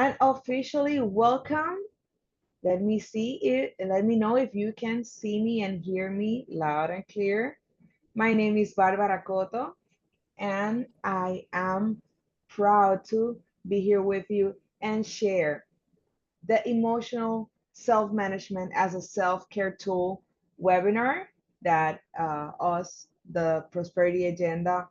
And officially welcome. Let me see it. Let me know if you can see me and hear me loud and clear. My name is Barbara Cotto, and I am proud to be here with you and share the emotional self-management as a self-care tool webinar that us, the Prosperity Agenda,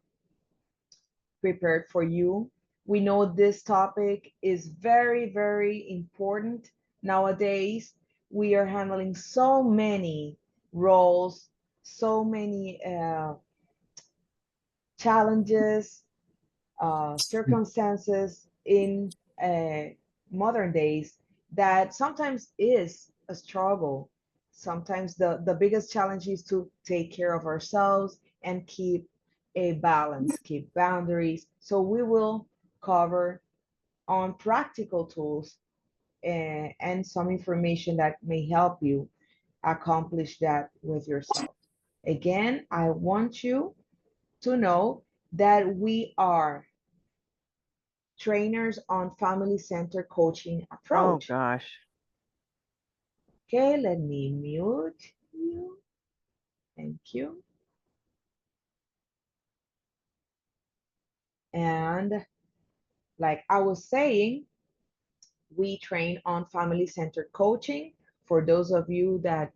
prepared for you. We know this topic is very, very important nowadays. We are handling so many roles, so many challenges, circumstances in uh, modern days that sometimes is a struggle. Sometimes the biggest challenge is to take care of ourselves and keep a balance, keep boundaries. So we will cover on practical tools and some information that may help you accomplish that with yourself. Again, I want you to know that we are trainers on family-centered coaching Oh approach. gosh. Okay, let me mute you. Thank you. And like I was saying, we train on family-centered coaching. For those of you that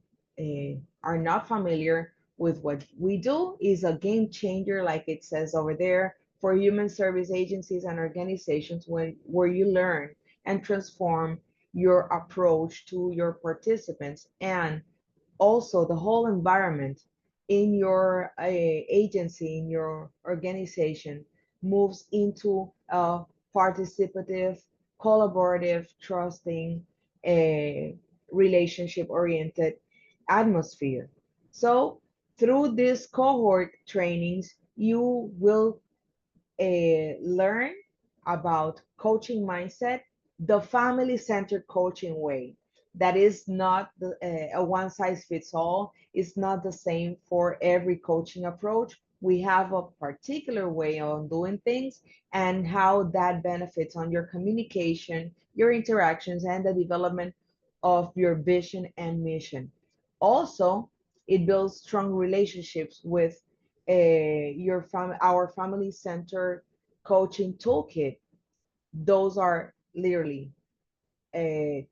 are not familiar with what we do, is a game changer, like it says over there, for human service agencies and organizations where you learn and transform your approach to your participants and also the whole environment in your agency, in your organization, moves into a participative, collaborative, trusting, relationship oriented atmosphere. So, through these cohort trainings, you will learn about coaching mindset, the family-centered coaching way. That is not a one size fits all. It's not the same for every coaching approach. We have a particular way on doing things and how that benefits on your communication, your interactions, and the development of your vision and mission. Also, it builds strong relationships with our family center coaching toolkit. Those are literally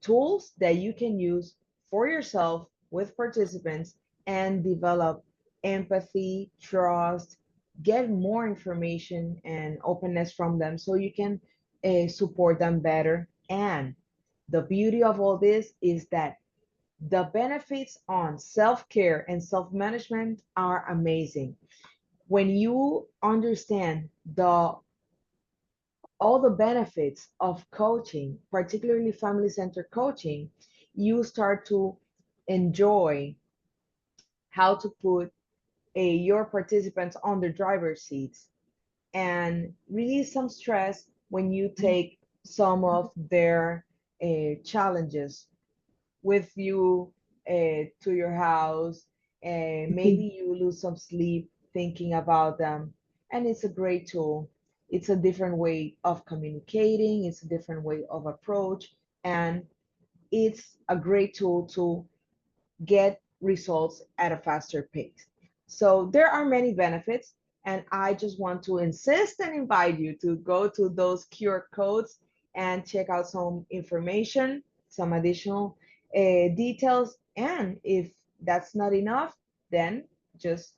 tools that you can use for yourself with participants and develop empathy, trust, get more information and openness from them so you can support them better. And the beauty of all this is that the benefits on self-care and self-management are amazing. When you understand the all the benefits of coaching, particularly family-centered coaching, you start to enjoy how to put your participants on the driver's seats and release some stress when you take some of their challenges with you to your house, and maybe you lose some sleep thinking about them. And it's a great tool. It's a different way of communicating, it's a different way of approach, and it's a great tool to get results at a faster pace. So there are many benefits, and I just want to insist and invite you to go to those QR codes and check out some information, some additional details. And if that's not enough, then just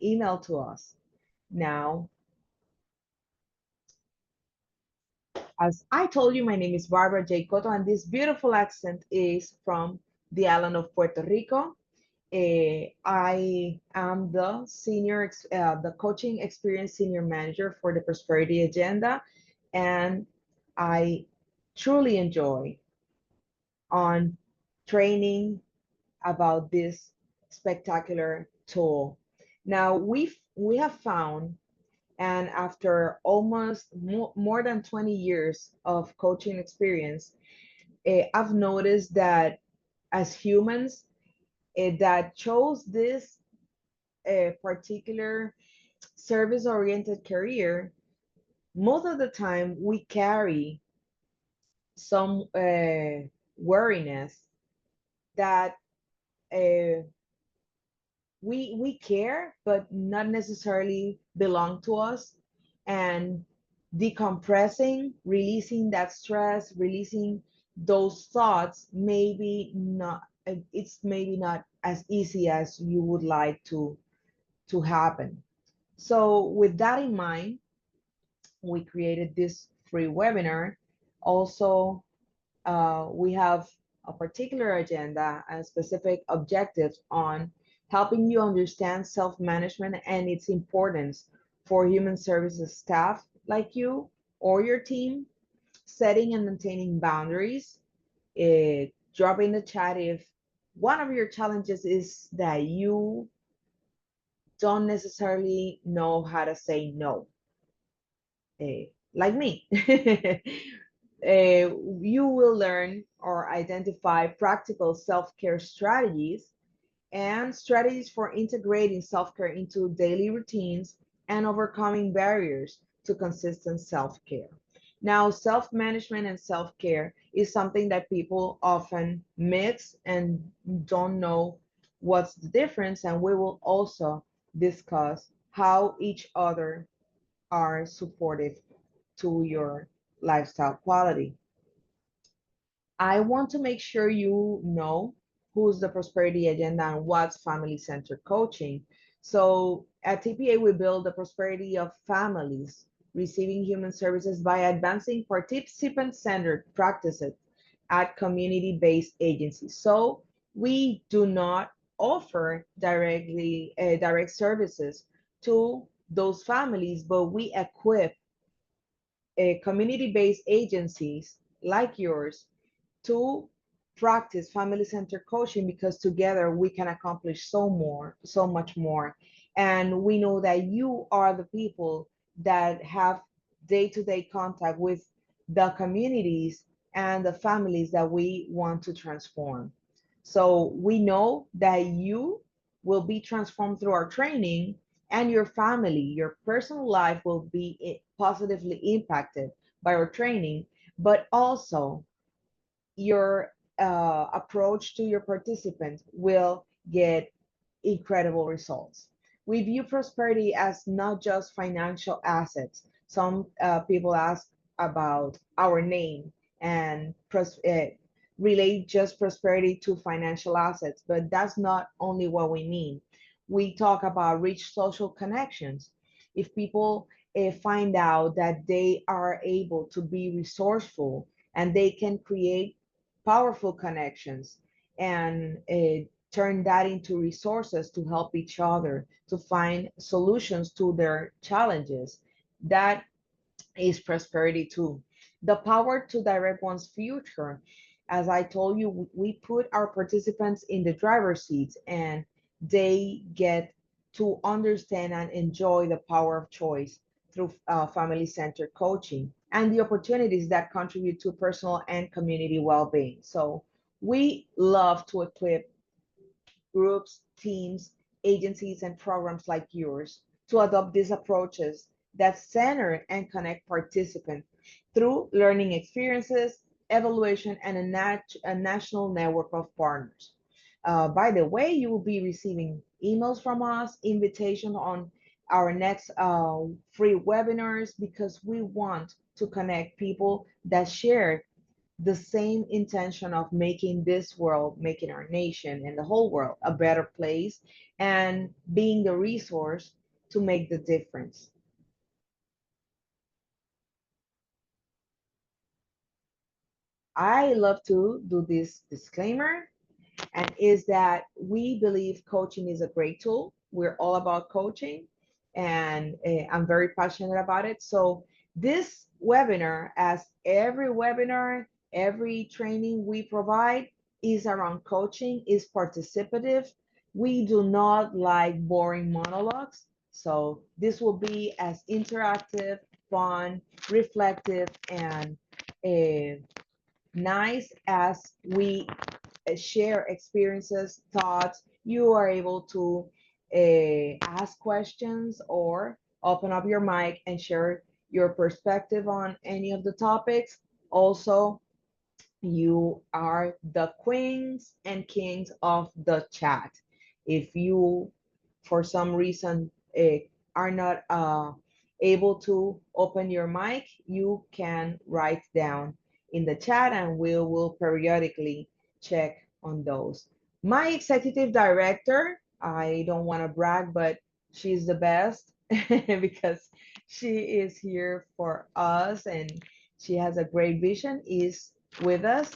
email to us. Now, as I told you, my name is Barbara J. Cotto, and this beautiful accent is from the island of Puerto Rico. I am the coaching experience senior manager for the Prosperity Agenda, and I truly enjoy on training about this spectacular tool. Now we have found, and after almost more than 20 years of coaching experience, I've noticed that as humans that chose this a particular service-oriented career, most of the time we carry some wariness that uh, we care, but not necessarily belong to us. And decompressing, releasing that stress, releasing those thoughts, maybe not, it's maybe not as easy as you would like to happen. So with that in mind, we created this free webinar. Also, we have a particular agenda and specific objectives on helping you understand self-management and its importance for human services staff like you or your team, setting and maintaining boundaries. Drop in the chat if one of your challenges is that you don't necessarily know how to say no, like me. You will learn or identify practical self-care strategies and strategies for integrating self-care into daily routines and overcoming barriers to consistent self-care. Now, self-management and self-care is something that people often mix and don't know what's the difference, and we will also discuss how each other are supportive to your lifestyle quality. I want to make sure you know who's the prosperity agenda and what's family centered coaching. So at TPA, we build the prosperity of families receiving human services by advancing participant centered practices at community based agencies. So we do not offer direct services to those families, but we equip community-based agencies like yours to practice family-centered coaching, because together we can accomplish so much more. And we know that you are the people that have day-to-day contact with the communities and the families that we want to transform. So we know that you will be transformed through our training, and your family, your personal life will be positively impacted by our training, but also your approach to your participants will get incredible results. We view prosperity as not just financial assets. Some people ask about our name and relate just prosperity to financial assets, but that's not only what we mean. We talk about rich social connections. If people find out that they are able to be resourceful and they can create powerful connections and turn that into resources to help each other to find solutions to their challenges, that is prosperity too. The power to direct one's future. As I told you, we put our participants in the driver's seats and they get to understand and enjoy the power of choice through family-centered coaching and the opportunities that contribute to personal and community well-being. So we love to equip groups, teams, agencies, and programs like yours to adopt these approaches that center and connect participants through learning experiences, evaluation, and a national network of partners. By the way, you will be receiving emails from us, invitation on our next free webinars, because we want to connect people that share the same intention of making this world, making our nation and the whole world a better place, and being the resource to make the difference. I love to do this disclaimer, and is that we believe coaching is a great tool. We're all about coaching, and I'm very passionate about it. So this webinar, as every webinar, every training we provide, is around coaching, is participative. We do not like boring monologues. So this will be as interactive, fun, reflective, and uh, nice as we share experiences, thoughts. You are able to ask questions or open up your mic and share your perspective on any of the topics. Also, You are the queens and kings of the chat. If you, for some reason, are not able to open your mic, you can write down in the chat and we will periodically check on those. My executive director, I don't want to brag, but she's the best because she is here for us and she has a great vision, is with us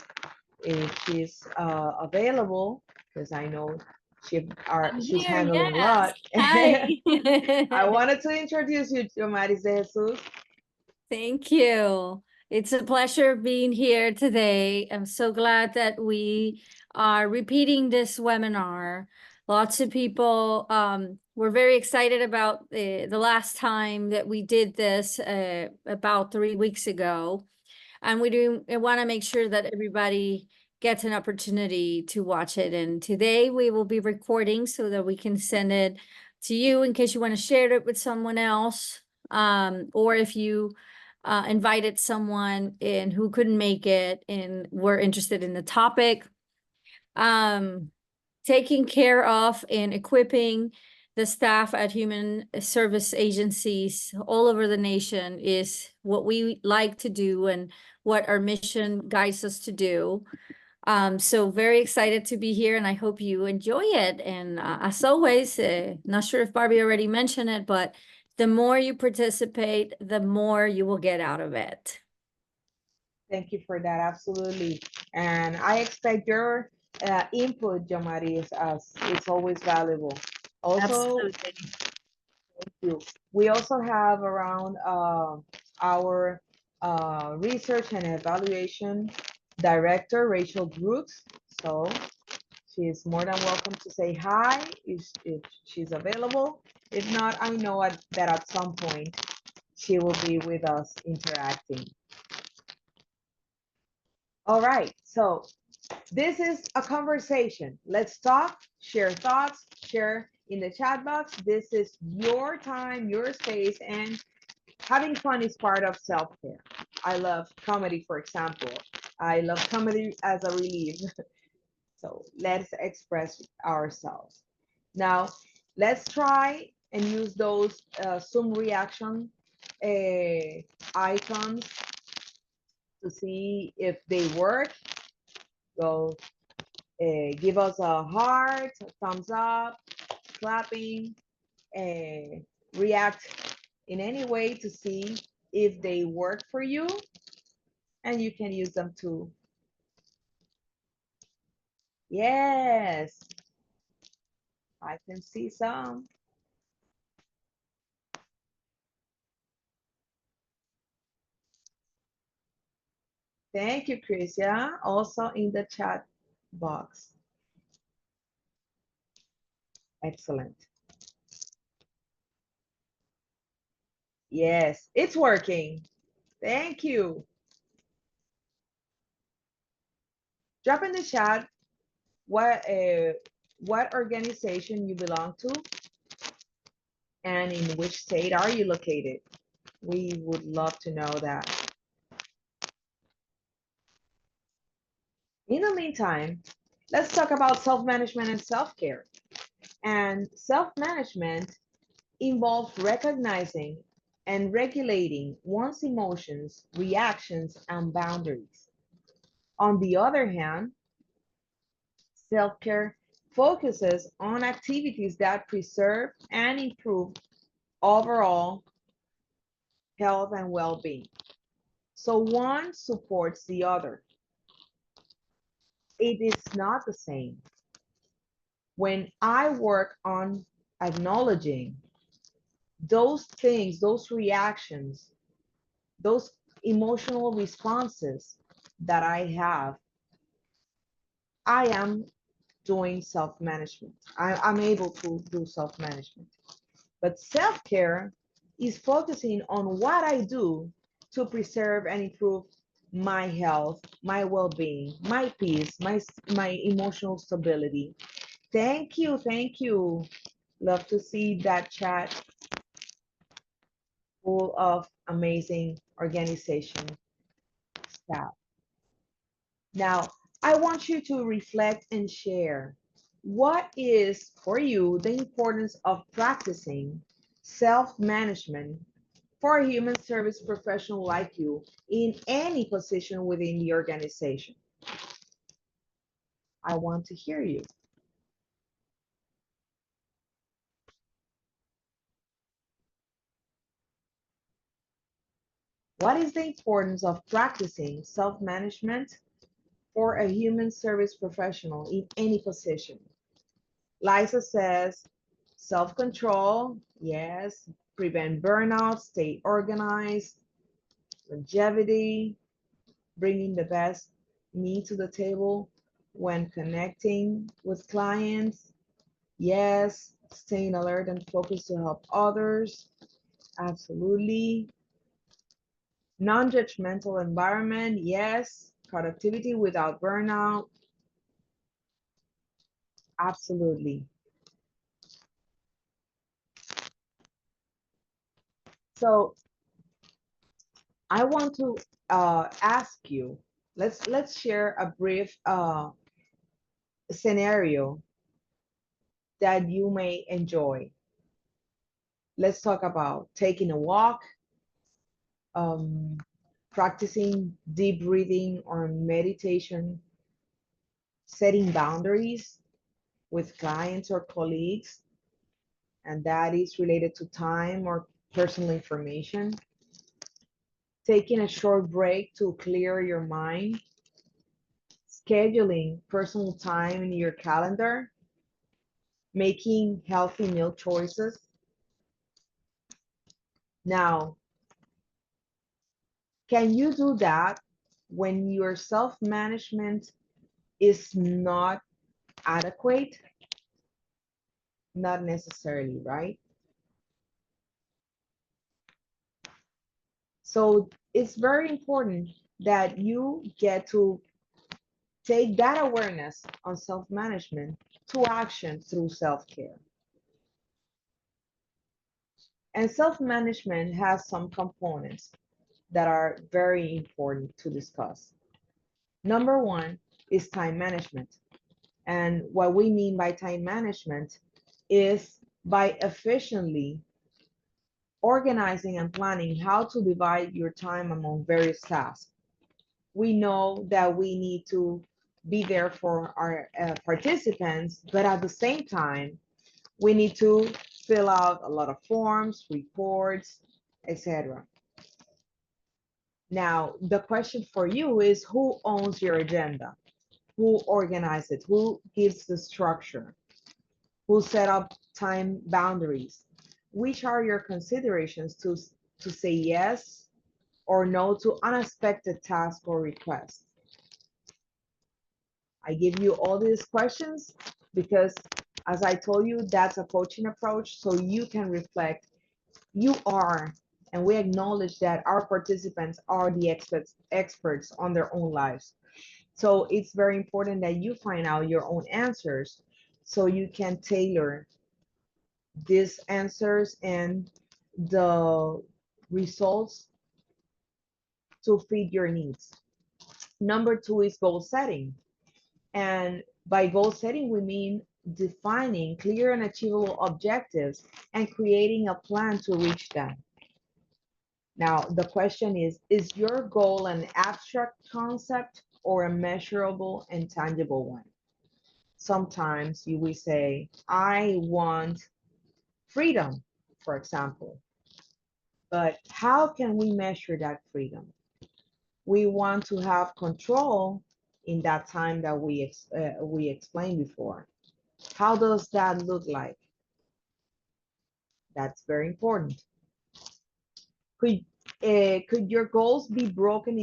if she's available, because I know I'm she's here, handling a yes. lot. Hi. I wanted to introduce you to Maris de Jesus. Thank you. It's a pleasure being here today. I'm so glad that we are repeating this webinar. Lots of people were very excited about the last time that we did this about 3 weeks ago. And we want to make sure that everybody gets an opportunity to watch it. And today we will be recording so that we can send it to you in case you want to share it with someone else. Or if you invited someone in who couldn't make it and were interested in the topic. Taking care of and equipping the staff at human service agencies all over the nation is what we like to do and what our mission guides us to do. So very excited to be here and I hope you enjoy it. And as always, not sure if Barbie already mentioned it, but the more you participate, the more you will get out of it. Thank you for that, absolutely. And I expect your input, Jamaris, as it's always valuable. Also, Absolutely. thank you. We also have around our research and evaluation director, Rachel Brooks. So she's more than welcome to say hi if she's available. If not, I know that at some point she will be with us interacting. All right, so this is a conversation. Let's talk, share thoughts, share in the chat box. This is your time, your space, and having fun is part of self-care. I love comedy, for example. I love comedy as a relief. So let's express ourselves. Now, let's try and use those Zoom reaction icons to see if they work. So give us a heart, a thumbs up, clapping, react in any way to see if they work for you, and you can use them too. Yes, I can see some. Thank you, Chrisia. Also in the chat box. Excellent. Yes, it's working. Thank you. Drop in the chat what organization you belong to and in which state are you located. We would love to know that. In the meantime, let's talk about self-management and self-care. And self-management involves recognizing and regulating one's emotions, reactions, and boundaries. On the other hand, self-care focuses on activities that preserve and improve overall health and well-being. So one supports the other. It is not the same. When I work on acknowledging those things, those reactions, those emotional responses that I have, I am doing self-management. I'm able to do self-management. But self-care is focusing on what I do to preserve and improve my health, my well-being, my peace, my emotional stability. Thank you, thank you. Love to see that chat full of amazing organization staff. Now, I want you to reflect and share what is for you the importance of practicing self-management for a human service professional like you in any position within the organization. I want to hear you. What is the importance of practicing self-management for a human service professional in any position? Liza says, self-control, yes, prevent burnout, stay organized, longevity, bringing the best me to the table when connecting with clients, yes, staying alert and focused to help others, absolutely. Non-judgmental environment, yes. Productivity without burnout, absolutely. So I want to ask you, let's share a brief scenario that you may enjoy. Let's talk about taking a walk, um, practicing deep breathing or meditation, setting boundaries with clients or colleagues, and that is related to time or personal information, taking a short break to clear your mind, scheduling personal time in your calendar, making healthy meal choices. Now, can you do that when your self-management is not adequate? Not necessarily, right? So it's very important that you get to take that awareness on self-management to action through self-care. And self-management has some components that are very important to discuss. Number one is time management. And what we mean by time management is by efficiently organizing and planning how to divide your time among various tasks. We know that we need to be there for our participants, but at the same time, we need to fill out a lot of forms, reports, etc. Now, the question for you is who owns your agenda? Who organizes it? Who gives the structure? Who set up time boundaries? Which are your considerations to say yes or no to unexpected tasks or requests? I give you all these questions because, as I told you, that's a coaching approach. So you can reflect, you are, and we acknowledge that our participants are the experts on their own lives. So it's very important that you find out your own answers so you can tailor these answers and the results to fit your needs. Number two is goal setting. And by goal setting, we mean defining clear and achievable objectives and creating a plan to reach them. Now, the question is your goal an abstract concept or a measurable and tangible one? Sometimes you will say, I want freedom, for example. But how can we measure that freedom? We want to have control in that time that we explained before. How does that look like? That's very important. Could could your goals be broken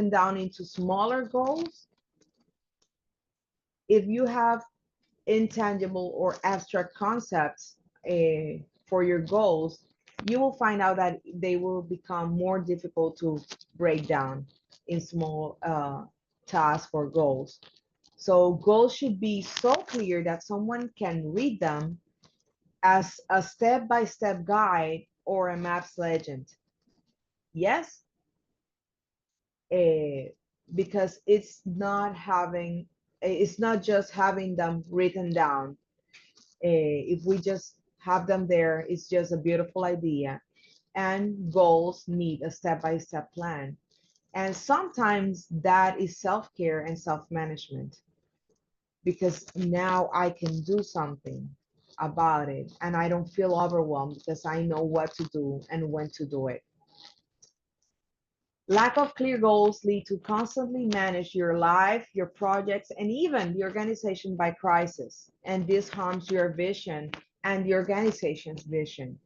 down into smaller goals? If you have intangible or abstract concepts for your goals, you will find out that they will become more difficult to break down in small tasks or goals. So goals should be so clear that someone can read them as a step-by-step guide or a maps legend. Yes, because it's not just having them written down. If we just have them there, it's just a beautiful idea. And goals need a step-by-step plan. And sometimes that is self-care and self-management, because now I can do something about it and I don't feel overwhelmed because I know what to do and when to do it. Lack of clear goals lead to constantly manage your life, your projects, and even the organization by crisis. And this harms your vision and the organization's vision.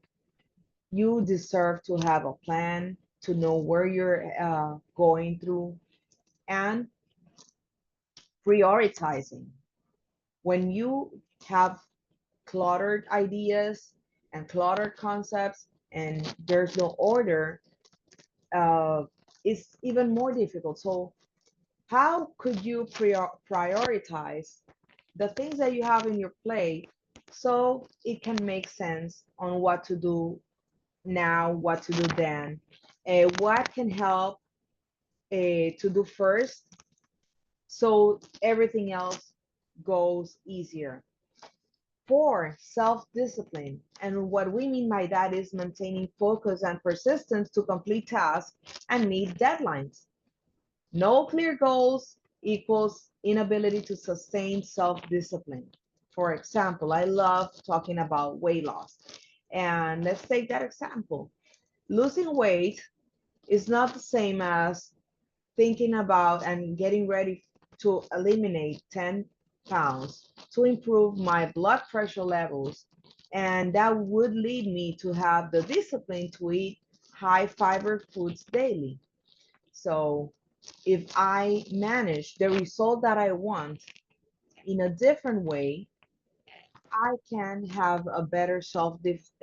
You deserve to have a plan, to know where you're going through, and prioritizing. When you have cluttered ideas and cluttered concepts and there's no order, uh, it's even more difficult. So how could you prioritize the things that you have in your plate so it can make sense on what to do now, what to do then, what can help to do first so everything else goes easier. 4, self-discipline. And what we mean by that is maintaining focus and persistence to complete tasks and meet deadlines. No clear goals equals inability to sustain self-discipline. For example, I love talking about weight loss. And let's take that example. Losing weight is not the same as thinking about and getting ready to eliminate 10 pounds to improve my blood pressure levels. And that would lead me to have the discipline to eat high fiber foods daily. So if I manage the result that I want in a different way, I can have a better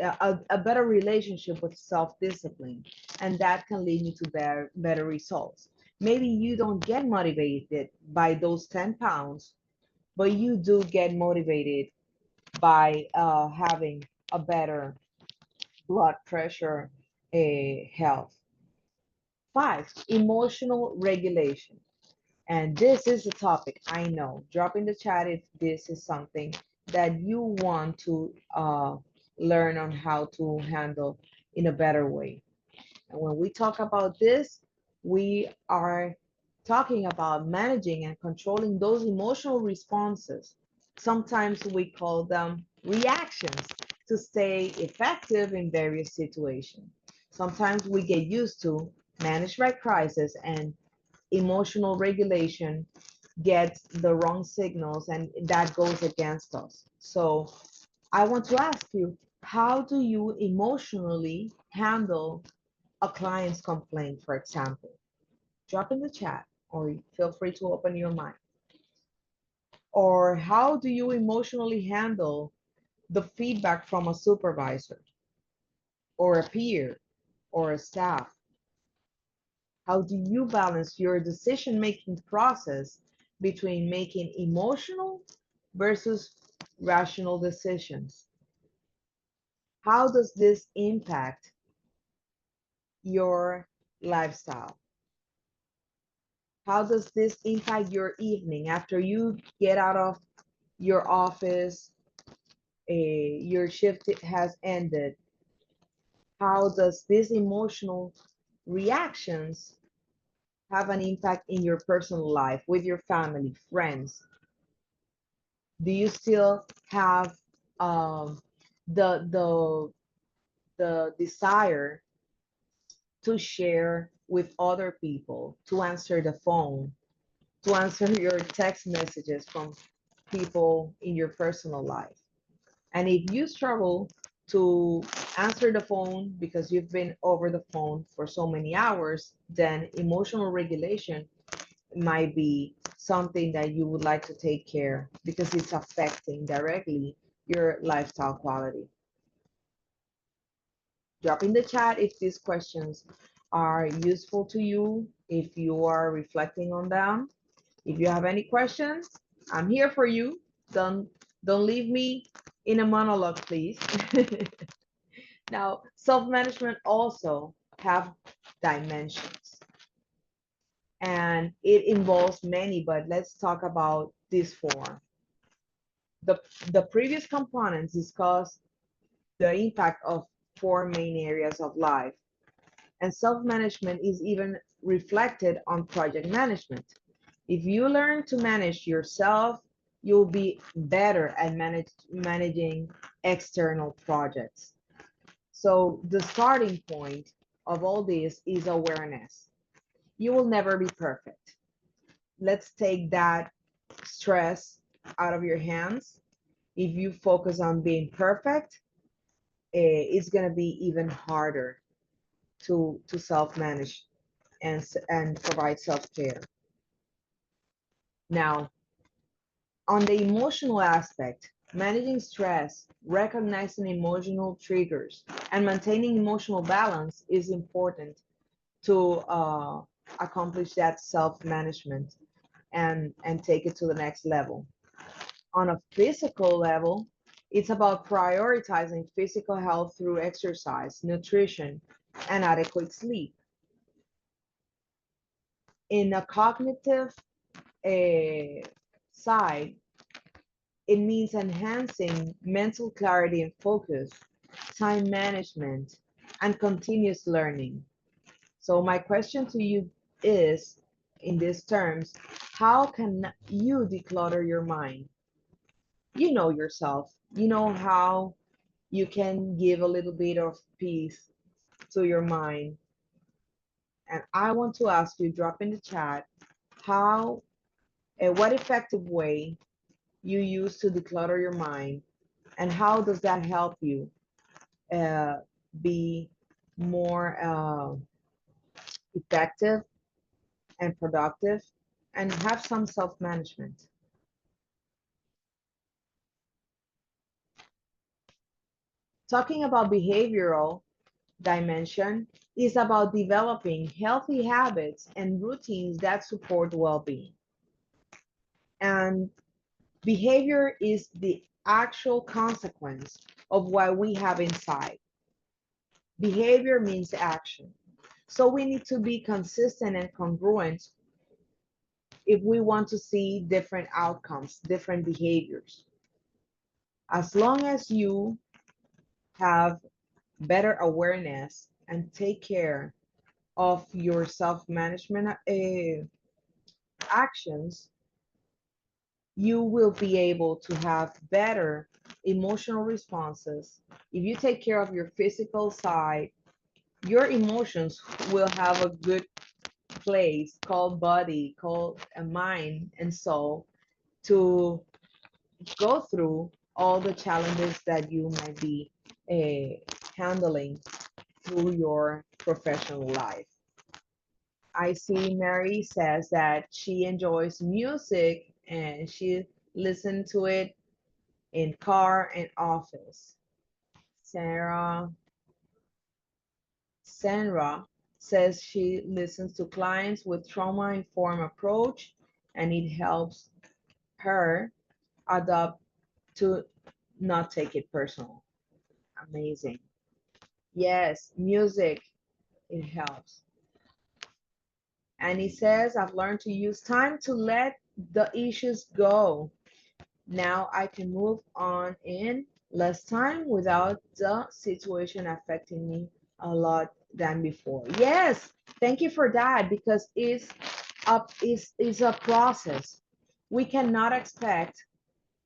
a better relationship with self-discipline, and that can lead me to better results. Maybe you don't get motivated by those 10 pounds, but you do get motivated by having a better blood pressure health. 5, emotional regulation. And this is a topic I know. Drop in the chat if this is something that you want to learn on how to handle in a better way. And when we talk about this, we are talking about managing and controlling those emotional responses. Sometimes we call them reactions to stay effective in various situations. Sometimes we get used to manage by crisis, and emotional regulation gets the wrong signals and that goes against us. So I want to ask you, how do you emotionally handle a client's complaint, for example? Drop in the chat or feel free to open your mind. Or how do you emotionally handle the feedback from a supervisor or a peer or a staff? How do you balance your decision-making process between making emotional versus rational decisions? How does this impact your lifestyle? How does this impact your evening after you get out of your office, your shift has ended? How does this emotional reactions have an impact in your personal life with your family, friends? Do you still have the the the desire to share with other people, to answer the phone, to answer your text messages from people in your personal life? And if you struggle to answer the phone because you've been over the phone for so many hours, then emotional regulation might be something that you would like to take care because it's affecting directly your lifestyle quality. Drop in the chat if these questions are useful to you, if you are reflecting on them. If you have any questions, I'm here for you. Don't leave me in a monologue, please. Now, self-management also have dimensions. and it involves many, but let's talk about this four. The previous components discuss the impact of four main areas of life, and self-management is even reflected on project management. If you learn to manage yourself, you'll be better at managing external projects. So the starting point of all this is awareness. You will never be perfect. Let's take that stress out of your hands. If you focus on being perfect, it's going to be even harder to self-manage and provide self-care. Now, on the emotional aspect, managing stress, recognizing emotional triggers, and maintaining emotional balance is important to accomplish that self-management and take it to the next level. On a physical level, it's about prioritizing physical health through exercise, nutrition, and adequate sleep. In a cognitive side, it means enhancing mental clarity and focus, time management, and continuous learning. So my question to you is, in these terms, how can you declutter your mind? You know yourself. You know how you can give a little bit of peace to your mind. And I want to ask you, drop in the chat, how, what effective way you use to declutter your mind, and how does that help you uh, be more effective and productive and have some self-management. Talking about behavioral dimension is about developing healthy habits and routines that support well-being. And behavior is the actual consequence of what we have inside. Behavior means action. So we need to be consistent and congruent if we want to see different outcomes, different behaviors. As long as you have better awareness and take care of your self-management actions, you will be able to have better emotional responses. If you take care of your physical side, your emotions will have a good place called body, called a mind and soul to go through all the challenges that you might be handling through your professional life. I see Mary says that she enjoys music and she listens to it in car and office. Sandra says she listens to clients with trauma-informed approach and it helps her adopt to not take it personal. Amazing. Yes, music, it helps. And he says, I've learned to use time to let the issues go. Now I can move on in less time without the situation affecting me a lot than before. Yes, thank you for that, because it's a process. We cannot expect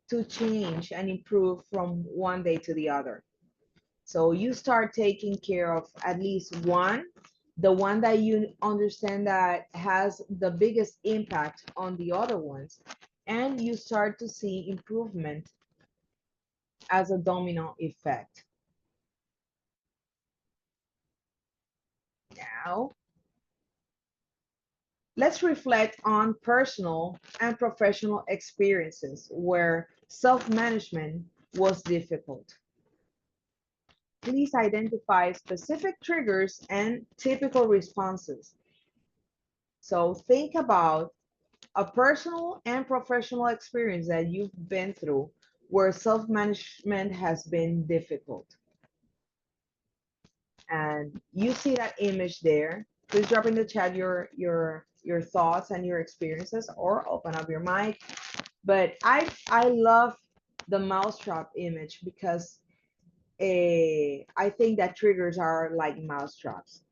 to change and improve from one day to the other. So you start taking care of at least one, the one that you understand that has the biggest impact on the other ones, and you start to see improvement as a domino effect. Now, let's reflect on personal and professional experiences where self-management was difficult. Please identify specific triggers and typical responses. So think about a personal and professional experience that you've been through where self-management has been difficult. And you see that image there. Please drop in the chat your your thoughts and your experiences, or open up your mic. But I love the mousetrap image because I think that triggers are like mousetraps.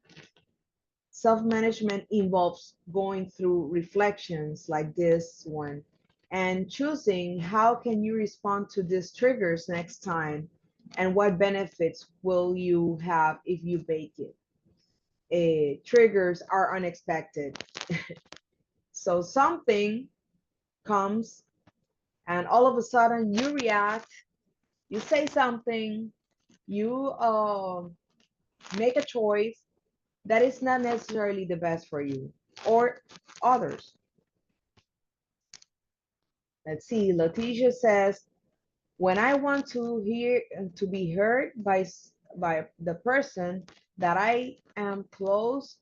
Self-management involves going through reflections like this one and choosing how can you respond to these triggers next time, and what benefits will you have if you bake it. Triggers are unexpected. So something comes and all of a sudden you react, you say something, you make a choice that is not necessarily the best for you or others. Let's see, Leticia says, when I want to hear to be heard by the person that I am close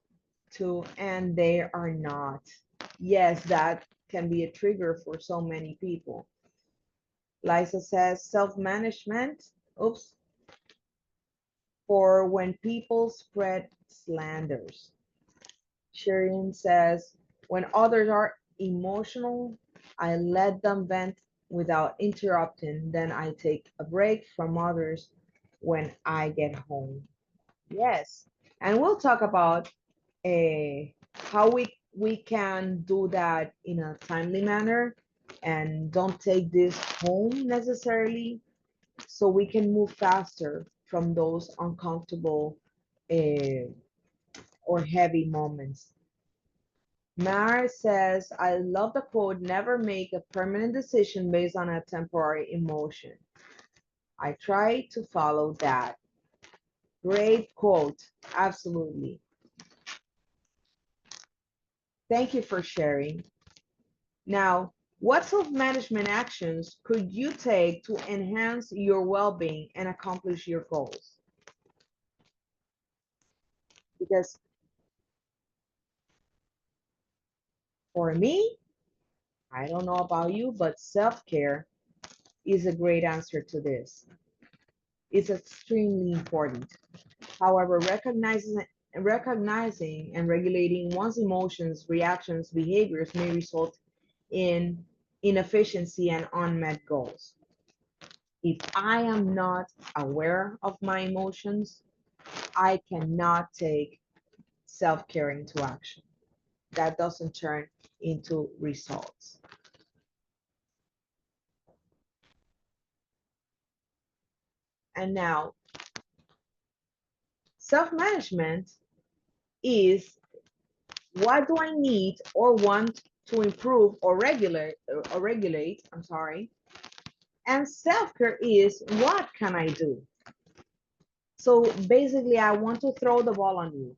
to and they are not. Yes, that can be a trigger for so many people. Liza says self-management, oops, for when people spread slanders. Shirin says, when others are emotional, I let them vent without interrupting. Then I take a break from others when I get home. Yes, and we'll talk about how we can do that in a timely manner and don't take this home necessarily, so we can move faster from those uncomfortable uh, or heavy moments. Mar says, I love the quote, never make a permanent decision based on a temporary emotion. I try to follow that. Great quote. Absolutely. Thank you for sharing. Now, what self-management actions could you take to enhance your well-being and accomplish your goals? Because for me, I don't know about you, but self-care is a great answer to this. It's extremely important. However, recognizing and regulating one's emotions, reactions, behaviors may result in inefficiency and unmet goals. If I am not aware of my emotions, I cannot take self-care into action. That doesn't turn into results. And now, self-management is what do I need or want to improve or regulate, I'm sorry. And self-care is what can I do? So basically, I want to throw the ball on you.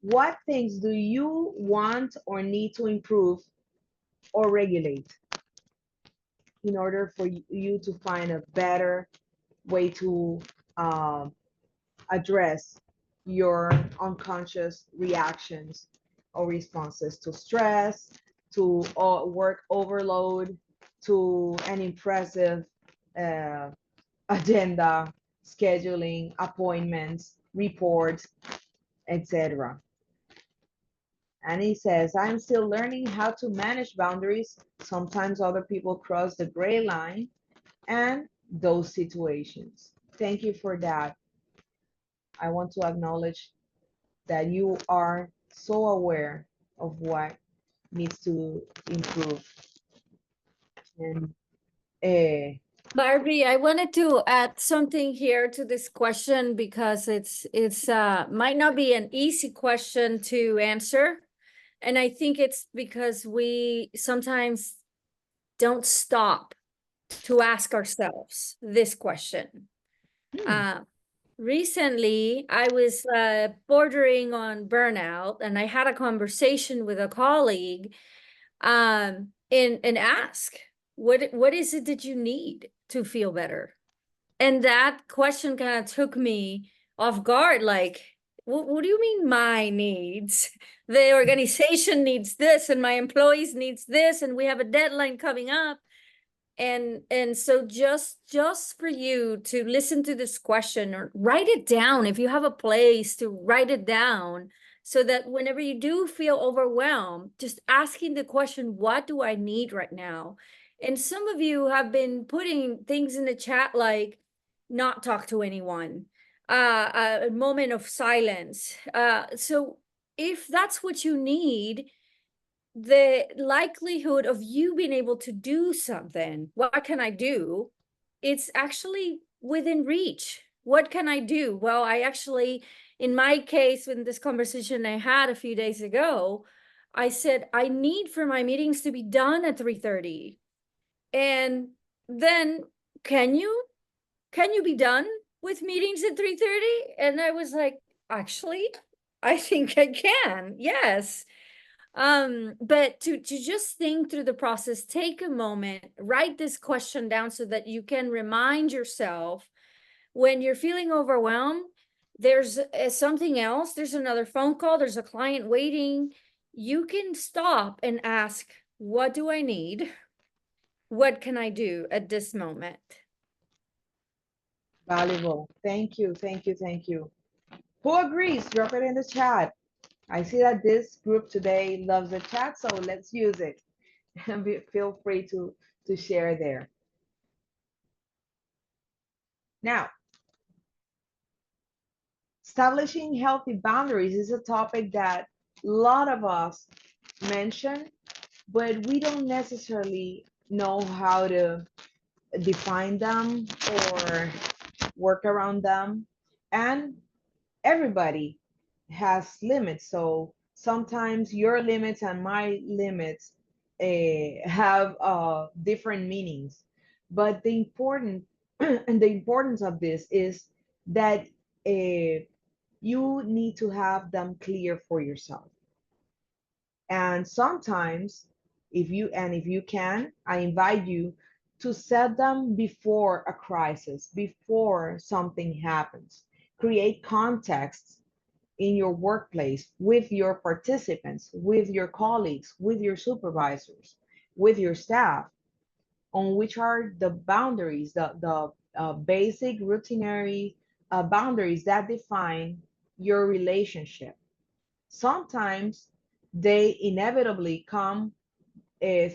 What things do you want or need to improve or regulate in order for you to find a better way to address your unconscious reactions or responses to stress, to work overload, to an impressive uh, agenda, scheduling, appointments, reports, etc. And he says, I'm still learning how to manage boundaries. Sometimes other people cross the gray line and those situations. Thank you for that. I want to acknowledge that you are so aware of what needs to improve. And Barbie, I wanted to add something here to this question because it's might not be an easy question to answer. And I think it's because we sometimes don't stop to ask ourselves this question. Recently, I was bordering on burnout, and I had a conversation with a colleague, and ask, what is it that you need to feel better? And that question kind of took me off guard. Like, what do you mean my needs? The organization needs this, and my employees needs this, and we have a deadline coming up. And so just for you to listen to this question or write it down, if you have a place to write it down, so that whenever you do feel overwhelmed, just asking the question, what do I need right now? And some of you have been putting things in the chat like not talk to anyone, a moment of silence. So if that's what you need, the likelihood of you being able to do something, what can I do? It's actually within reach. What can I do? Well, I actually, in my case, in this conversation I had a few days ago, I said, I need for my meetings to be done at 3:30. And then, can you be done with meetings at 3:30? And I was like, actually, I think I can. Yes. But to just think through the process, take a moment, write this question down so that you can remind yourself when you're feeling overwhelmed, there's something else, there's another phone call, there's a client waiting. You can stop and ask, what do I need? What can I do at this moment? Valuable. Thank you, thank you, thank you. Who agrees? Drop it in the chat. I see that this group today loves the chat, so let's use it. And feel free to share there. Now, establishing healthy boundaries is a topic that a lot of us mention, but we don't necessarily know how to define them or work around them. And everybody has limits. So sometimes your limits and my limits have different meanings. But the important and the importance of this is that you need to have them clear for yourself. And sometimes, if you can, I invite you to set them before a crisis, before something happens. Create context in your workplace with your participants, with your colleagues, with your supervisors, with your staff, on which are the boundaries, the basic routinary boundaries that define your relationship. Sometimes they inevitably come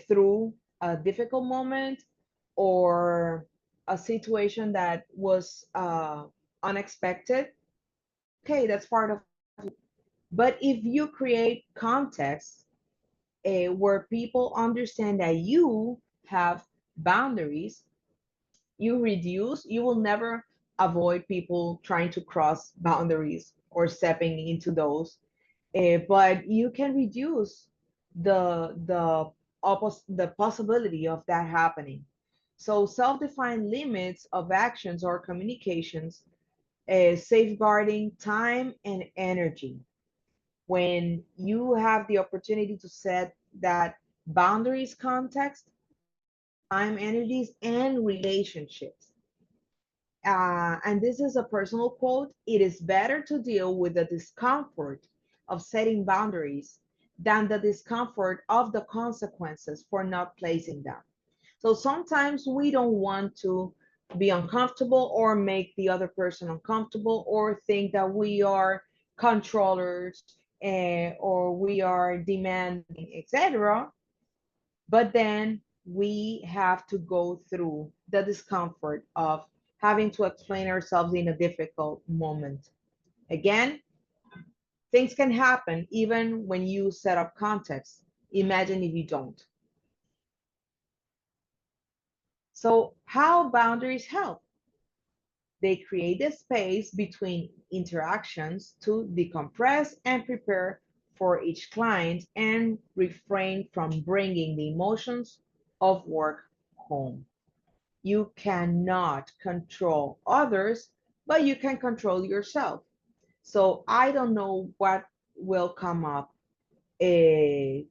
through a difficult moment or a situation that was unexpected. Okay, that's part of. But if you create context where people understand that you have boundaries, you will never avoid people trying to cross boundaries or stepping into those. But you can reduce the possibility of that happening. So self-defined limits of actions or communications, safeguarding time and energy. When you have the opportunity to set that boundaries context, time, energies, and relationships. And this is a personal quote: it is better to deal with the discomfort of setting boundaries than the discomfort of the consequences for not placing them. So sometimes we don't want to be uncomfortable or make the other person uncomfortable or think that we are controllers or we are demanding, etc. But then we have to go through the discomfort of having to explain ourselves in a difficult moment. Again, things can happen even when you set up context. Imagine if you don't. So how boundaries help? They create a space between interactions to decompress and prepare for each client and refrain from bringing the emotions of work home. You cannot control others, but you can control yourself. So I don't know what will come up during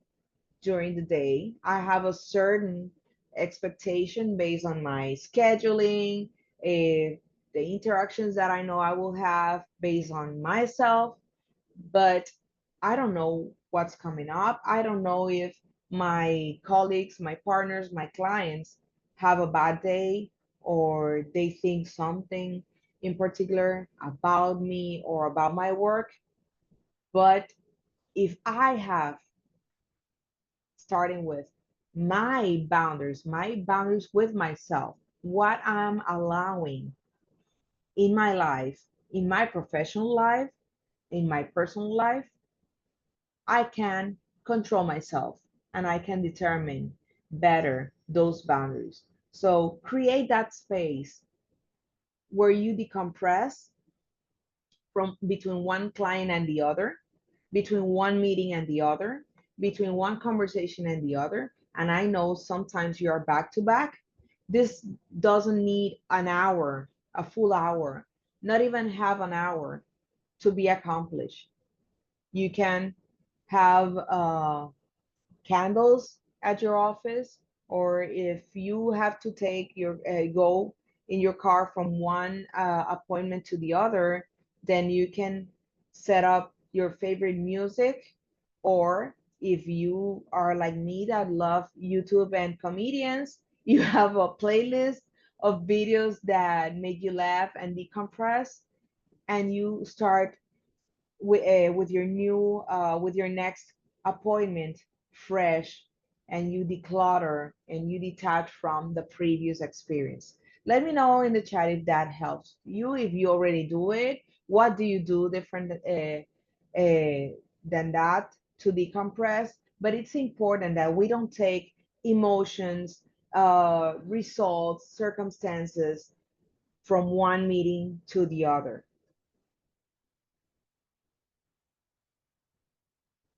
the day. I have a certain expectation based on my scheduling, the interactions that I know I will have based on myself, but I don't know what's coming up. I don't know if my colleagues, my partners, my clients have a bad day or they think something in particular about me or about my work. But if I have, starting with my boundaries with myself, what I'm allowing in my life, in my professional life, in my personal life, I can control myself and I can determine better those boundaries. So create that space where you decompress from between one client and the other, between one meeting and the other, between one conversation and the other. And I know sometimes you are back to back. This doesn't need an hour, a full hour, not even half an hour to be accomplished. You can have candles at your office, or if you have to take your go in your car from one appointment to the other, then you can set up your favorite music. Or if you are like me that love YouTube and comedians, you have a playlist of videos that make you laugh and decompress, and you start with your new with your next appointment fresh, and you declutter and you detach from the previous experience. Let me know in the chat if that helps you, if you already do it. What do you do different than that to decompress? But it's important that we don't take emotions, results, circumstances from one meeting to the other.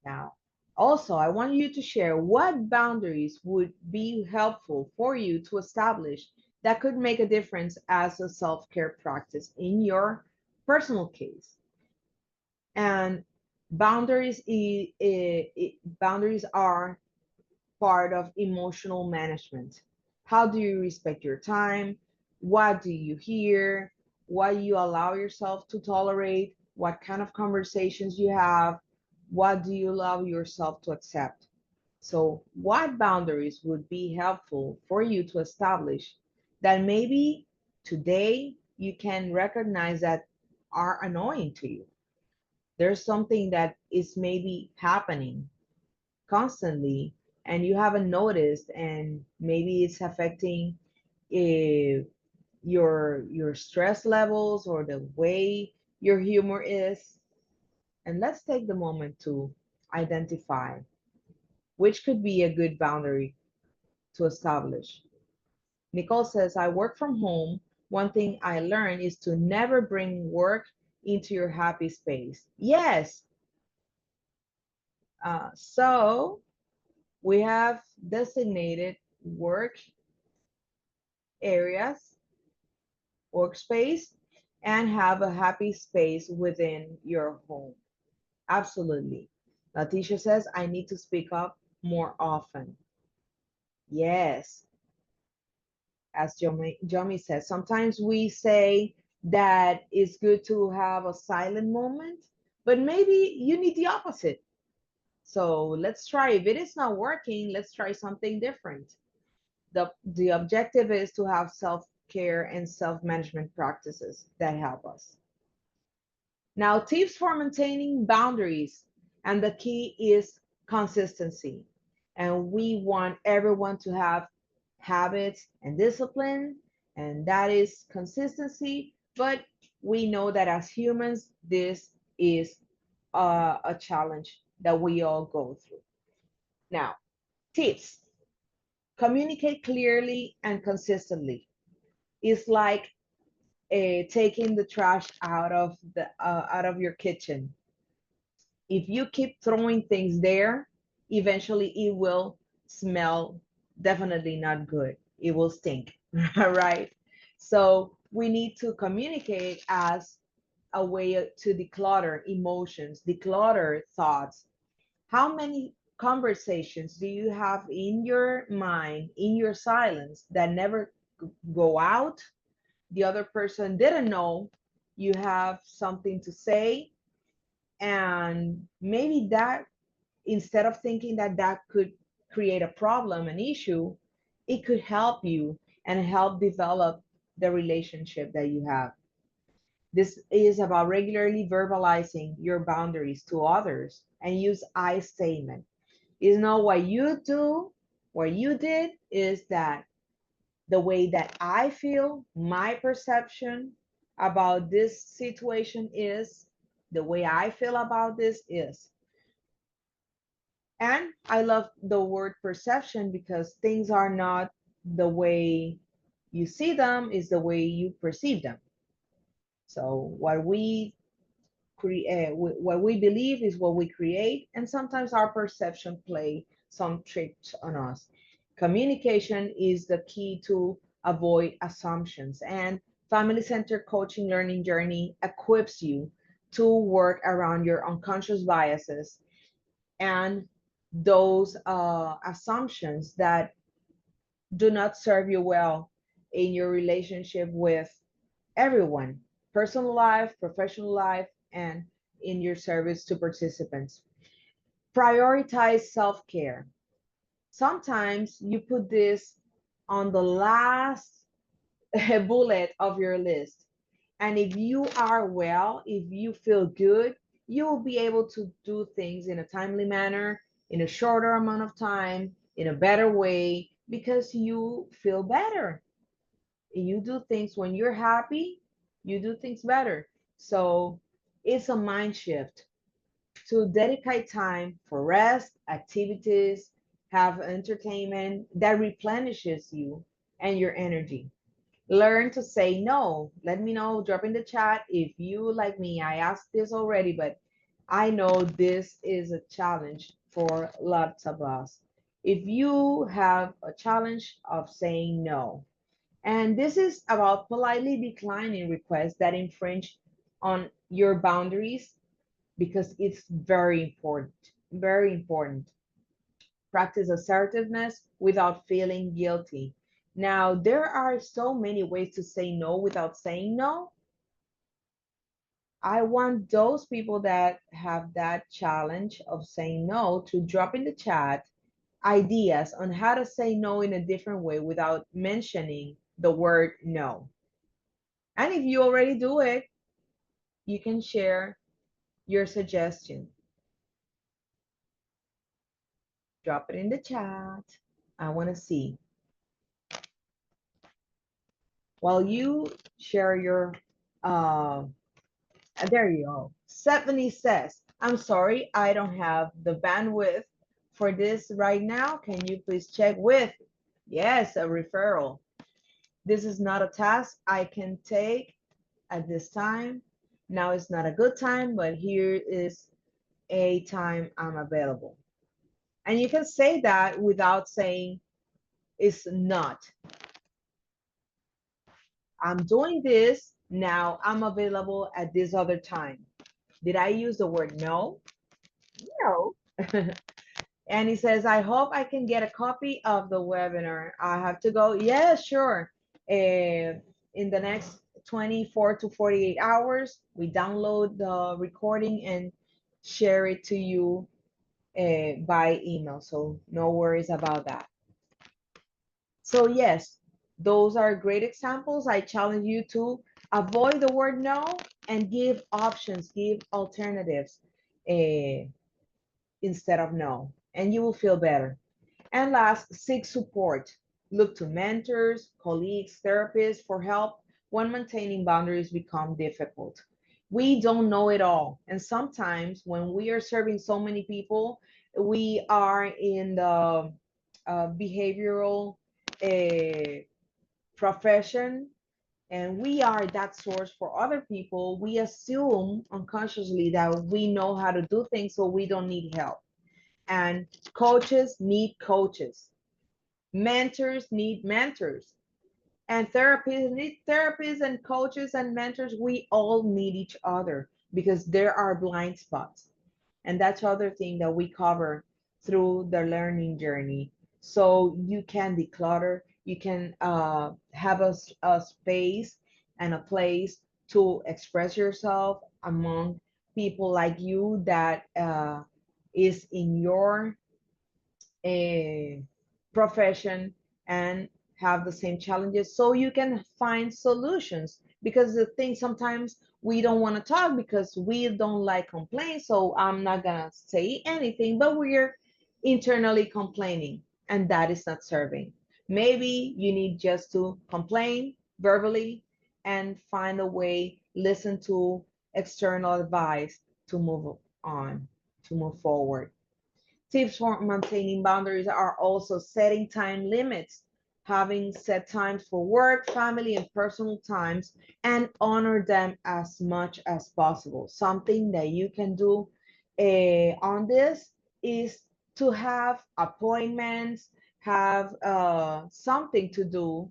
Now, also, I want you to share what boundaries would be helpful for you to establish that could make a difference as a self-care practice in your personal case. And boundaries are part of emotional management. How do you respect your time? What do you hear? What you allow yourself to tolerate? What kind of conversations you have? What do you allow yourself to accept? So, what boundaries would be helpful for you to establish that maybe today you can recognize that are annoying to you? There's something that is maybe happening constantly and you haven't noticed, and maybe it's affecting uh, your stress levels or the way your humor is. And let's take the moment to identify which could be a good boundary to establish. Nicole says, I work from home. One thing I learned is to never bring work into your happy space. Yes. So we have designated work areas, workspace, and have a happy space within your home. Absolutely. Leticia says, I need to speak up more often. Yes. As Jomi says, sometimes we say that it's good to have a silent moment, but maybe you need the opposite. So let's try. If it is not working, let's try something different. The objective is to have self-care and self-management practices that help us. Now, tips for maintaining boundaries, and the key is consistency. And we want everyone to have habits and discipline, and that is consistency. But we know that as humans, this is a challenge that we all go through. Now, tips: communicate clearly and consistently. It's like taking the trash out of your kitchen. If you keep throwing things there, eventually it will smell definitely not good. It will stink, right? So we need to communicate as a way to declutter emotions, declutter thoughts. How many conversations do you have in your mind, in your silence, that never go out? The other person didn't know you have something to say, and maybe that, instead of thinking that that could create a problem, an issue, it could help you and help develop the relationship that you have. This is about regularly verbalizing your boundaries to others and use I statement. It's not what you do, what you did, is that the way that I feel, my perception about this situation is, the way I feel about this is. And I love the word perception because things are not the way you see them, is the way you perceive them. So what we create, what we believe is what we create, and sometimes our perception play some tricks on us. Communication is the key to avoid assumptions, and family-centered coaching learning journey equips you to work around your unconscious biases and those assumptions that do not serve you well in your relationship with everyone, personal life, professional life, and in your service to participants. Prioritize self care. Sometimes you put this on the last bullet of your list. And if you are well, if you feel good, you will be able to do things in a timely manner, in a shorter amount of time, in a better way, because you feel better. You do things when you're happy, you do things better. So it's a mind shift to dedicate time for rest, activities, have entertainment that replenishes you and your energy. Learn to say no. Let me know, drop in the chat if you, like me, I asked this already, but I know this is a challenge for lots of us. If you have a challenge of saying no, and this is about politely declining requests that infringe on your boundaries, because it's very important, very important. Practice assertiveness without feeling guilty. Now, there are so many ways to say no without saying no. I want those people that have that challenge of saying no to drop in the chat ideas on how to say no in a different way without mentioning the word no. And if you already do it, you can share your suggestion. Drop it in the chat. I want to see. While you share your, uh, there you go. Stephanie says, I'm sorry, I don't have the bandwidth for this right now. Can you please check with? Yes, a referral. This is not a task I can take at this time. Now is not a good time, but here is a time I'm available. And you can say that without saying it's not. I'm doing this now. I'm available at this other time. Did I use the word no? No. And he says, I hope I can get a copy of the webinar. I have to go. Yeah, sure. In the next 24 to 48 hours, we download the recording and share it to you by email. So no worries about that. So yes, those are great examples. I challenge you to avoid the word no and give options, give alternatives instead of no, and you will feel better. And last, seek support. Look to mentors, colleagues, therapists for help when maintaining boundaries become difficult. We don't know it all. And sometimes when we are serving so many people, we are in the behavioral uh, profession, and we are that source for other people. We assume unconsciously that we know how to do things, so we don't need help. And coaches need coaches, mentors need mentors, and therapists need therapists, and coaches and mentors. We all need each other because there are blind spots. And that's other thing that we cover through the learning journey. So you can declutter, you can have a space and a place to express yourself among people like you that is in your profession and have the same challenges, so you can find solutions. Because the thing, sometimes we don't want to talk because we don't like complaints, so I'm not gonna say anything, but we're internally complaining, and that is not serving. Maybe you need just to complain verbally and find a way, listen to external advice to move on, to move forward. Tips for maintaining boundaries are also setting time limits, having set times for work, family, and personal times, and honor them as much as possible. Something that you can do on this is to have appointments, have something to do,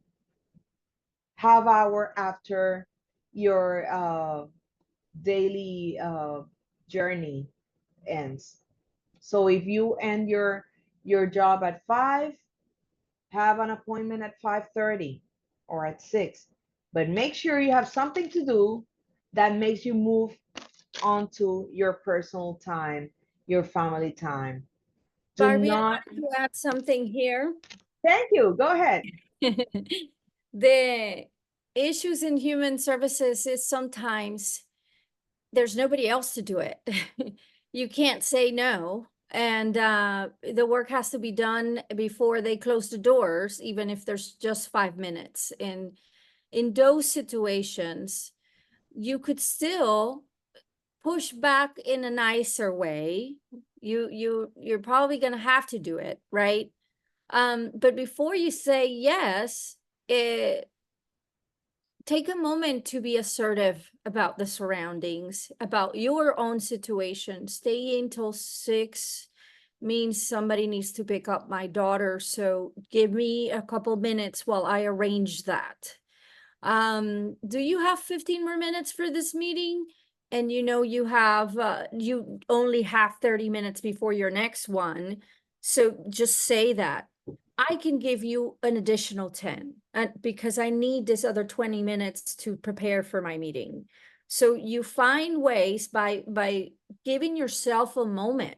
half hour after your daily journey ends. So if you end your job at 5, have an appointment at 5:30 or at 6. But make sure you have something to do that makes you move onto your personal time, your family time. Do Barbie, I not, wanted to add something here. thank you, go ahead. The issues in human services is sometimes there's nobody else to do it. You can't say no. And the work has to be done before they close the doors, even if there's just 5 minutes. And in those situations, you could still push back in a nicer way. You're probably gonna have to do it, right? But before you say yes, take a moment to be assertive about the surroundings, about your own situation. Staying till 6 means somebody needs to pick up my daughter, so give me a couple minutes while I arrange that. Do you have 15 more minutes for this meeting? And you know you have you only have 30 minutes before your next one, so just say that. I can give you an additional 10 because I need this other 20 minutes to prepare for my meeting. So you find ways by giving yourself a moment.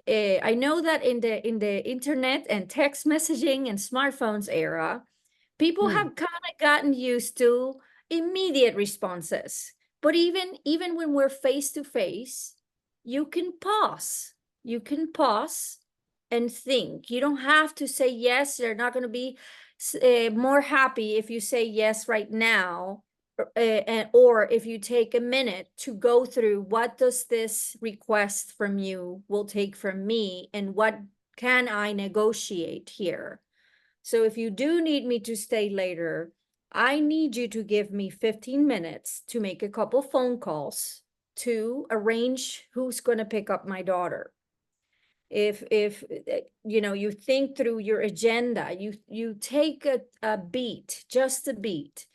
I know that in the internet and text messaging and smartphones era, people Hmm. have kind of gotten used to immediate responses. But even when we're face to face, you can pause. You can pause and think. You don't have to say yes. They're not going to be more happy if you say yes right now, or if you take a minute to go through what does this request from you will take from me, and what can I negotiate here. So if you do need me to stay later, I need you to give me 15 minutes to make a couple phone calls to arrange who's going to pick up my daughter. If you know, you think through your agenda, you take a beat, just a beat,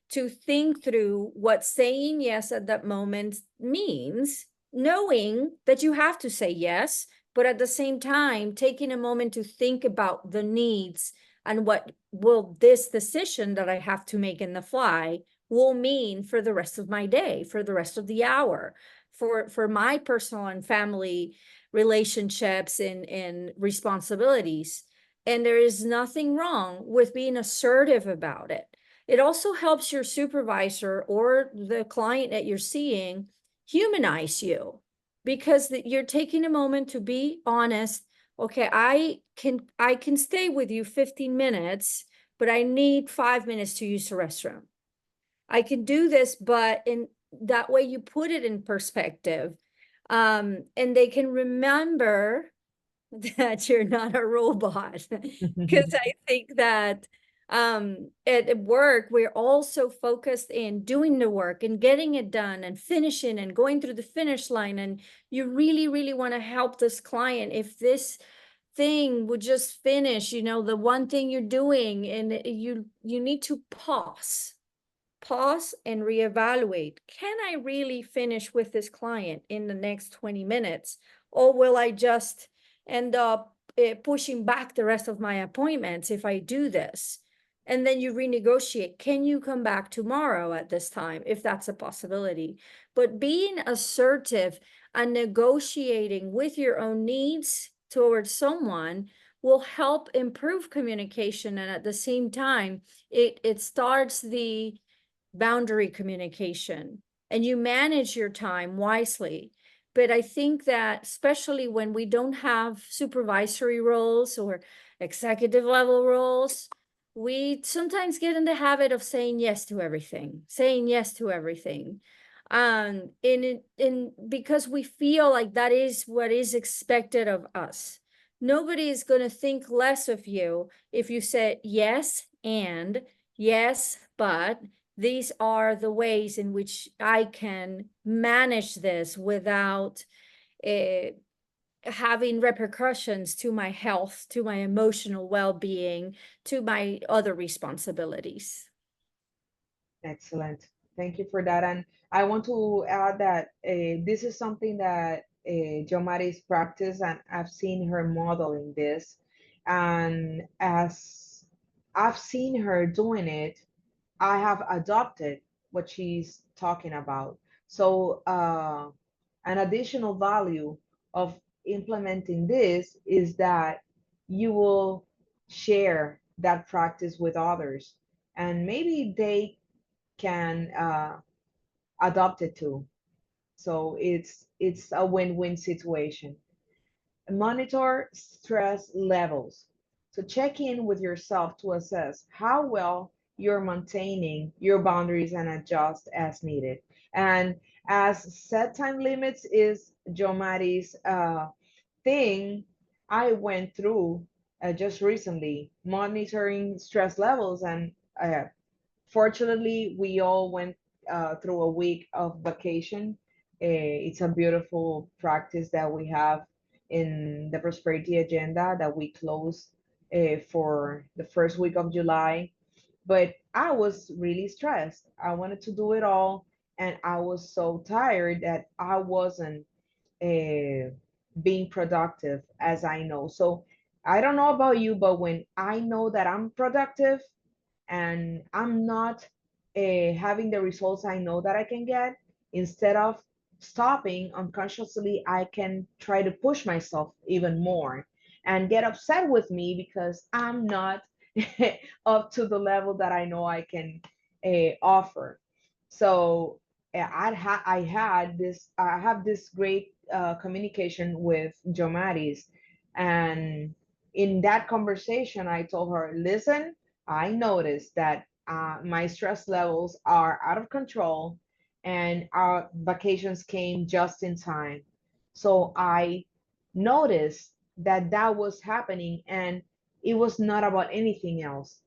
to think through what saying yes at that moment means, knowing that you have to say yes, but at the same time, taking a moment to think about the needs and what will this decision that I have to make in the fly will mean for the rest of my day, for the rest of the hour, for my personal and family relationships and responsibilities. And there is nothing wrong with being assertive about it. It also helps your supervisor or the client that you're seeing humanize you, because you're taking a moment to be honest. Okay, I can stay with you 15 minutes, but I need 5 minutes to use the restroom. I can do this, but in that way you put it in perspective. And they can remember that you're not a robot. Because I think that at work, we're also focused in doing the work and getting it done and finishing and going through the finish line. And you really, really want to help this client. If this thing would just finish, you know, the one thing you're doing, and you need to pause and reevaluate. Can I really finish with this client in the next 20 minutes? Or will I just end up pushing back the rest of my appointments if I do this? And then you renegotiate. Can you come back tomorrow at this time, if that's a possibility? But being assertive and negotiating with your own needs towards someone will help improve communication. And at the same time, it starts the boundary communication. and you manage your time wisely. But I think that especially when we don't have supervisory roles or executive level roles, we sometimes get in the habit of saying yes to everything, saying yes to everything. Because we feel like that is what is expected of us. Nobody is going to think less of you if you said yes and yes, but these are the ways in which I can manage this without uh, having repercussions to my health, to my emotional well-being, to my other responsibilities. Excellent. Thank you for that. And I want to add that this is something that Jo Mari's practice, and I've seen her modeling this. And as I've seen her doing it, I have adopted what she's talking about. So, an additional value of implementing this is that you will share that practice with others, and maybe they can adopt it too. So it's a win-win situation. Monitor stress levels. So check in with yourself to assess how well you're maintaining your boundaries and adjust as needed. And as set time limits is Jo Mari's thing, I went through just recently monitoring stress levels, and uh, fortunately, we all went through a week of vacation. It's a beautiful practice that we have in the Prosperity Agenda that we close for the first week of July. But I was really stressed. I wanted to do it all, and I was so tired that I wasn't uh, being productive as I know. So I don't know about you, but when I know that I'm productive, and I'm not having the results I know that I can get, instead of stopping unconsciously, I can try to push myself even more and get upset with me because I'm not up to the level that I know I can offer. So I have this great communication with Jo Maddie's, and in that conversation, I told her, listen, I noticed that my stress levels are out of control, and our vacations came just in time. So I noticed that that was happening, and it was not about anything else.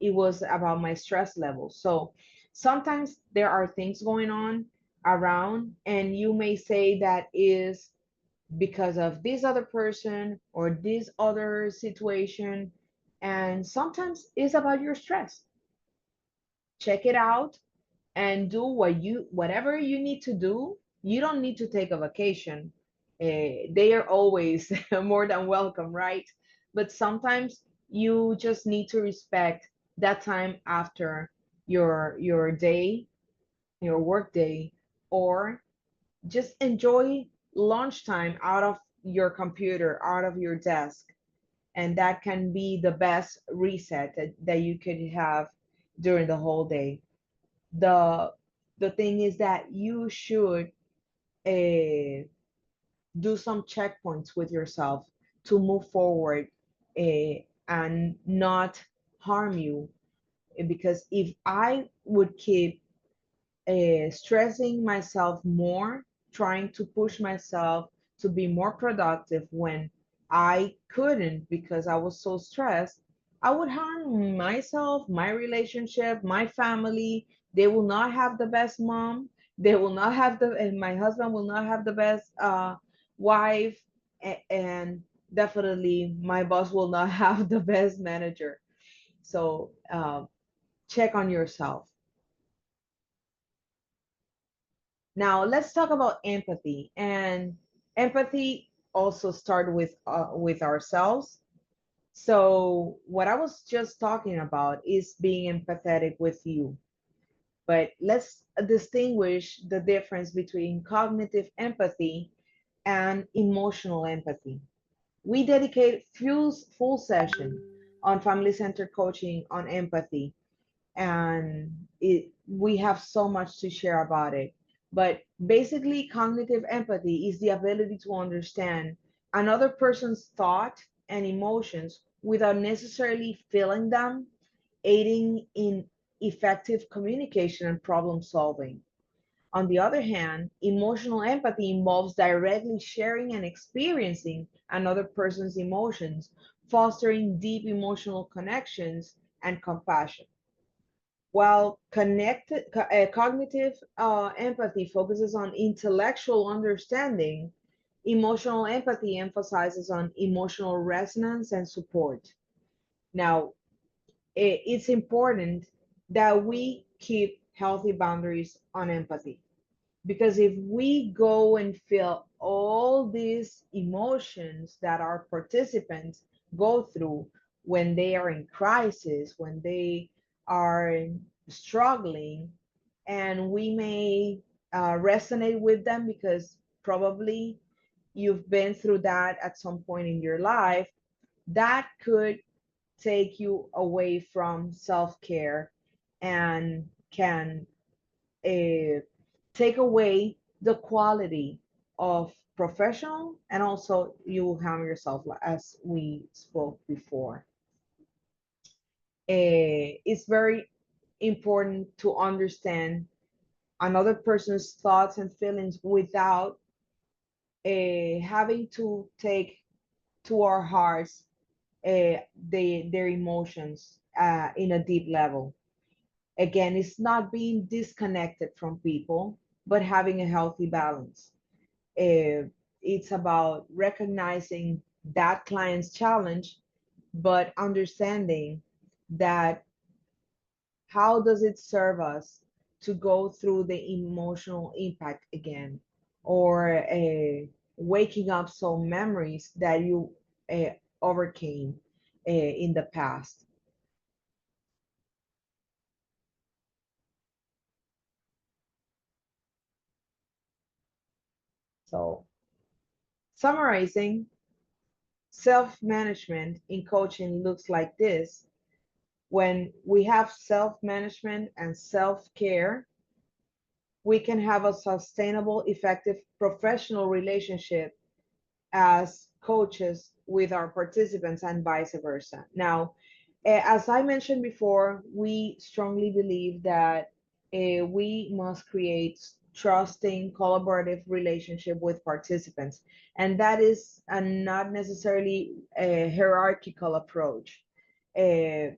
It was about my stress levels. So sometimes there are things going on around, and you may say that is because of this other person or this other situation. And sometimes it's about your stress. Check it out and do whatever you need to do. You don't need to take a vacation. They are always more than welcome, right? But sometimes you just need to respect that time after your day, your work day, or just enjoy lunchtime out of your computer, out of your desk. And that can be the best reset that you could have during the whole day. The the thing is that you should uh, do some checkpoints with yourself to move forward and not harm you. Because if I would keep stressing myself more, trying to push myself to be more productive when I couldn't because I was so stressed, I would harm myself, my relationship, my family. They will not have the best mom. They will not have and my husband will not have the best wife, and definitely my boss will not have the best manager. So check on yourself. Now let's talk about empathy. And empathy also start with ourselves. So what I was just talking about is being empathetic with you. But let's distinguish the difference between cognitive empathy and emotional empathy. We dedicate full session on family centered coaching on empathy, and we have so much to share about it. But basically, cognitive empathy is the ability to understand another person's thought and emotions without necessarily feeling them, aiding in effective communication and problem solving. On the other hand, emotional empathy involves directly sharing and experiencing another person's emotions, fostering deep emotional connections and compassion. While cognitive empathy focuses on intellectual understanding, emotional empathy emphasizes on emotional resonance and support. Now, it's important that we keep healthy boundaries on empathy, because if we go and feel all these emotions that our participants go through when they are in crisis, when they are struggling, and we may resonate with them because probably you've been through that at some point in your life, that could take you away from self-care and can uh, take away the quality of professional, and also you harm yourself, as we spoke before. It's very important to understand another person's thoughts and feelings without having to take to our hearts their emotions in a deep level. Again, it's not being disconnected from people, but having a healthy balance. It's about recognizing that client's challenge, but understanding that how does it serve us to go through the emotional impact again, or waking up some memories that you overcame in the past. So, summarizing, self-management in coaching looks like this. When we have self-management and self-care, we can have a sustainable, effective professional relationship as coaches with our participants and vice versa. Now, as I mentioned before, we strongly believe that we must create trusting, collaborative relationship with participants, and that is a not necessarily a hierarchical approach. Uh,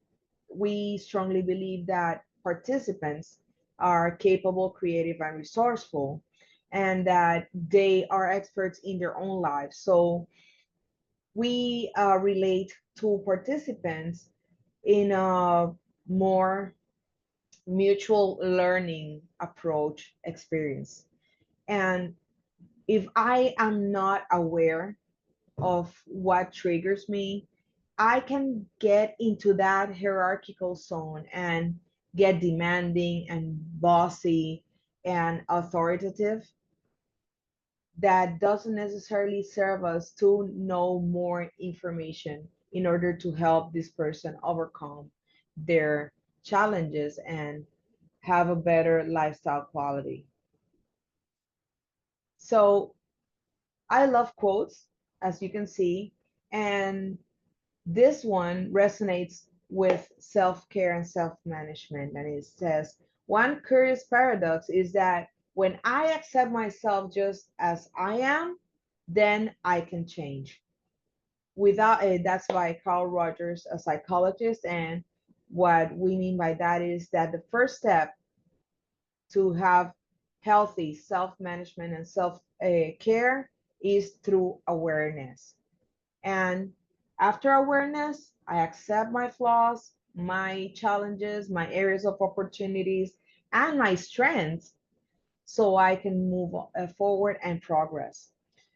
we strongly believe that participants are capable, creative, and resourceful, and that they are experts in their own lives. So we relate to participants in a more mutual learning approach experience. And if I am not aware of what triggers me, I can get into that hierarchical zone and get demanding and bossy and authoritative. That doesn't necessarily serve us to know more information in order to help this person overcome their challenges and have a better lifestyle quality. So I love quotes, as you can see, and this one resonates with self-care and self-management. And it says, one curious paradox is that when I accept myself just as I am, then I can change. Without it, that's by Carl Rogers, a psychologist. And what we mean by that is that the first step to have healthy self-management and self-care is through awareness. And after awareness, I accept my flaws, my challenges, my areas of opportunities, and my strengths, so I can move forward and progress.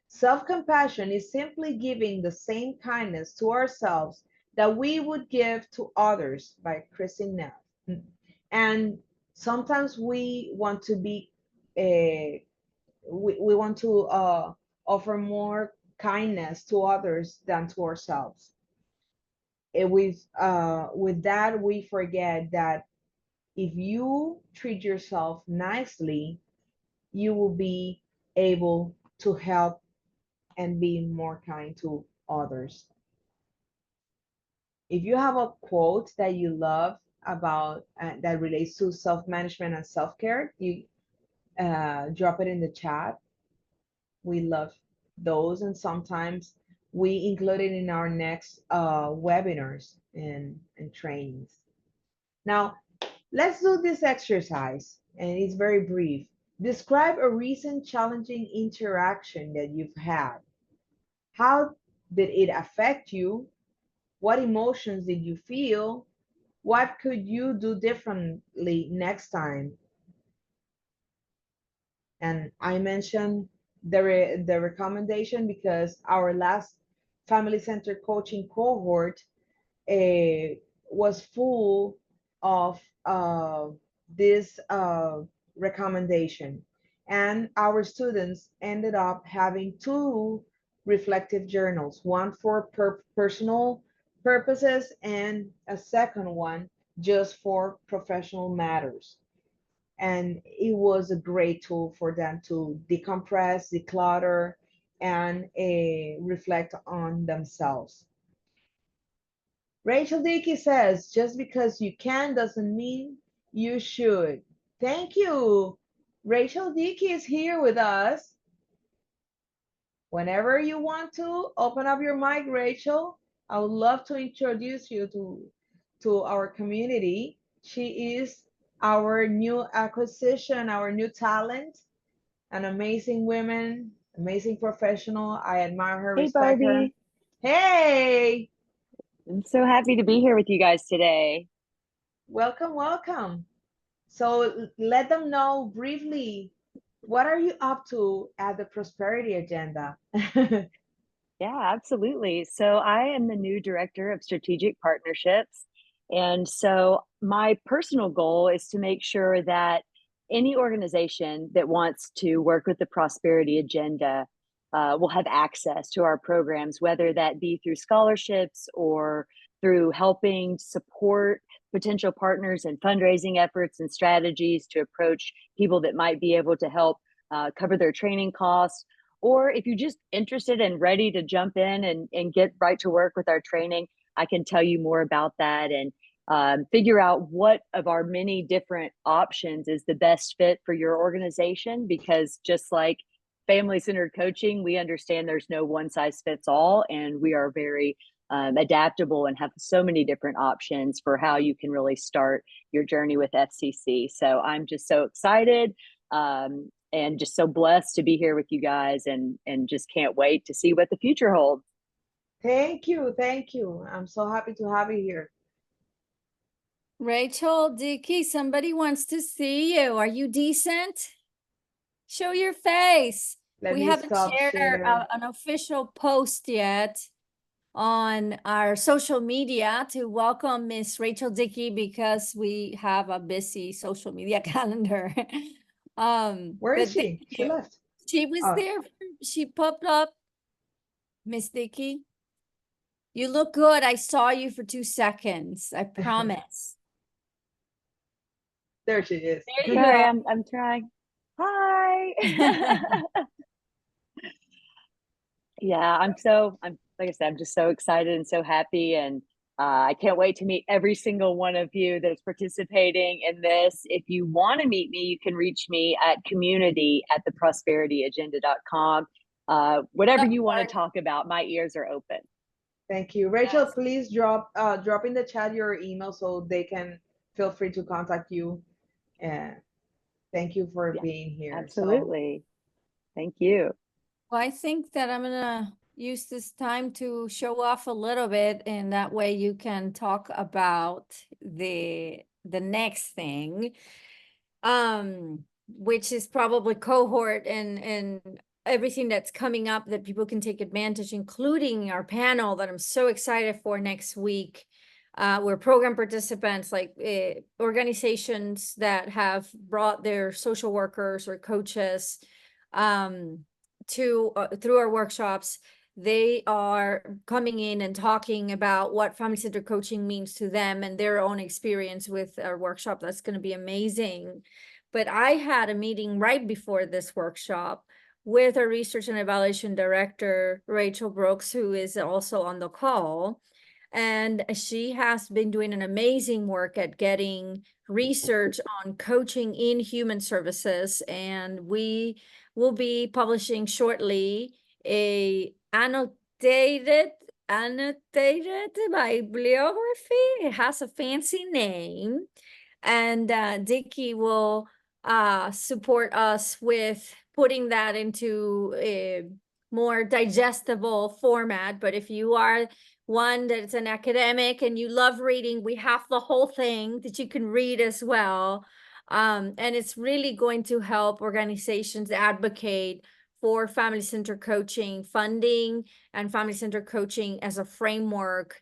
Self compassion is simply giving the same kindness to ourselves that we would give to others, by Christine Neff. And sometimes we want to be, we want to offer more kindness to others than to ourselves. With that, we forget that if you treat yourself nicely, you will be able to help and be more kind to others. If you have a quote that you love about that relates to self-management and self-care, you drop it in the chat. We love those, and sometimes we include it in our next webinars and trainings. Now, let's do this exercise, and it's very brief. Describe a recent challenging interaction that you've had. How did it affect you? What emotions did you feel? What could you do differently next time? And I mentioned the recommendation because our last family center coaching cohort was full of this recommendation. And our students ended up having two reflective journals, one for personal purposes and a second one just for professional matters. And it was a great tool for them to decompress, declutter, and reflect on themselves. Rachel Dickey says, just because you can doesn't mean you should. Thank you. Rachel Dickey is here with us. Whenever you want to, open up your mic, Rachel. I would love to introduce you to our community. She is our new acquisition, our new talent, an amazing woman, amazing professional. I admire her, Hey, respect her. Barbie. Hey, I'm so happy to be here with you guys today. welcome, welcome. So let them know briefly, what are you up to at the Prosperity Agenda? Yeah, absolutely. So I am the new director of strategic partnerships. And so my personal goal is to make sure that any organization that wants to work with the Prosperity Agenda will have access to our programs, whether that be through scholarships or through helping support potential partners in fundraising efforts and strategies to approach people that might be able to help cover their training costs. Or if you're just interested and ready to jump in and get right to work with our training, I can tell you more about that and figure out what of our many different options is the best fit for your organization. Because just like family-centered coaching, we understand there's no one size fits all, and we are very adaptable and have so many different options for how you can really start your journey with FCC. So I'm just so excited. And just so blessed to be here with you guys, and just can't wait to see what the future holds. Thank you, thank you. I'm so happy to have you here. Rachel Dickey, somebody wants to see you. Are you decent? Show your face. Let We me haven't stop shared sharing. an official post yet on our social media to welcome Miss Rachel Dickey because we have a busy social media calendar. Where is she? She left. She was there. She popped up. Miss Dickey, you look good. I saw you for 2 seconds. I promise. There she is. There you Sorry, go. I'm trying. Hi. Yeah, I'm like I said, I'm just so excited and so happy, and I can't wait to meet every single one of you that's participating in this. If you want to meet me, you can reach me at community@theprosperityagenda.com. Whatever you want to talk about, my ears are open. Thank you. Rachel, please drop in the chat your email so they can feel free to contact you. And thank you for being here. Absolutely. Thank you. Well, I think that I'm gonna use this time to show off a little bit, and that way you can talk about the next thing, which is probably cohort and everything that's coming up that people can take advantage, including our panel that I'm so excited for next week. Where program participants, like organizations that have brought their social workers or coaches through our workshops, they are coming in and talking about what family-centered coaching means to them and their own experience with our workshop. That's going to be amazing. but I had a meeting right before this workshop with a research and evaluation director, Rachel Brooks, who is also on the call. And she has been doing an amazing work at getting research on coaching in human services. And we will be publishing shortly a annotated bibliography. It has a fancy name. And Dickie will support us with putting that into a more digestible format. But if you are one that's an academic and you love reading, we have the whole thing that you can read as well. And it's really going to help organizations advocate for family-centered coaching funding and family-centered coaching as a framework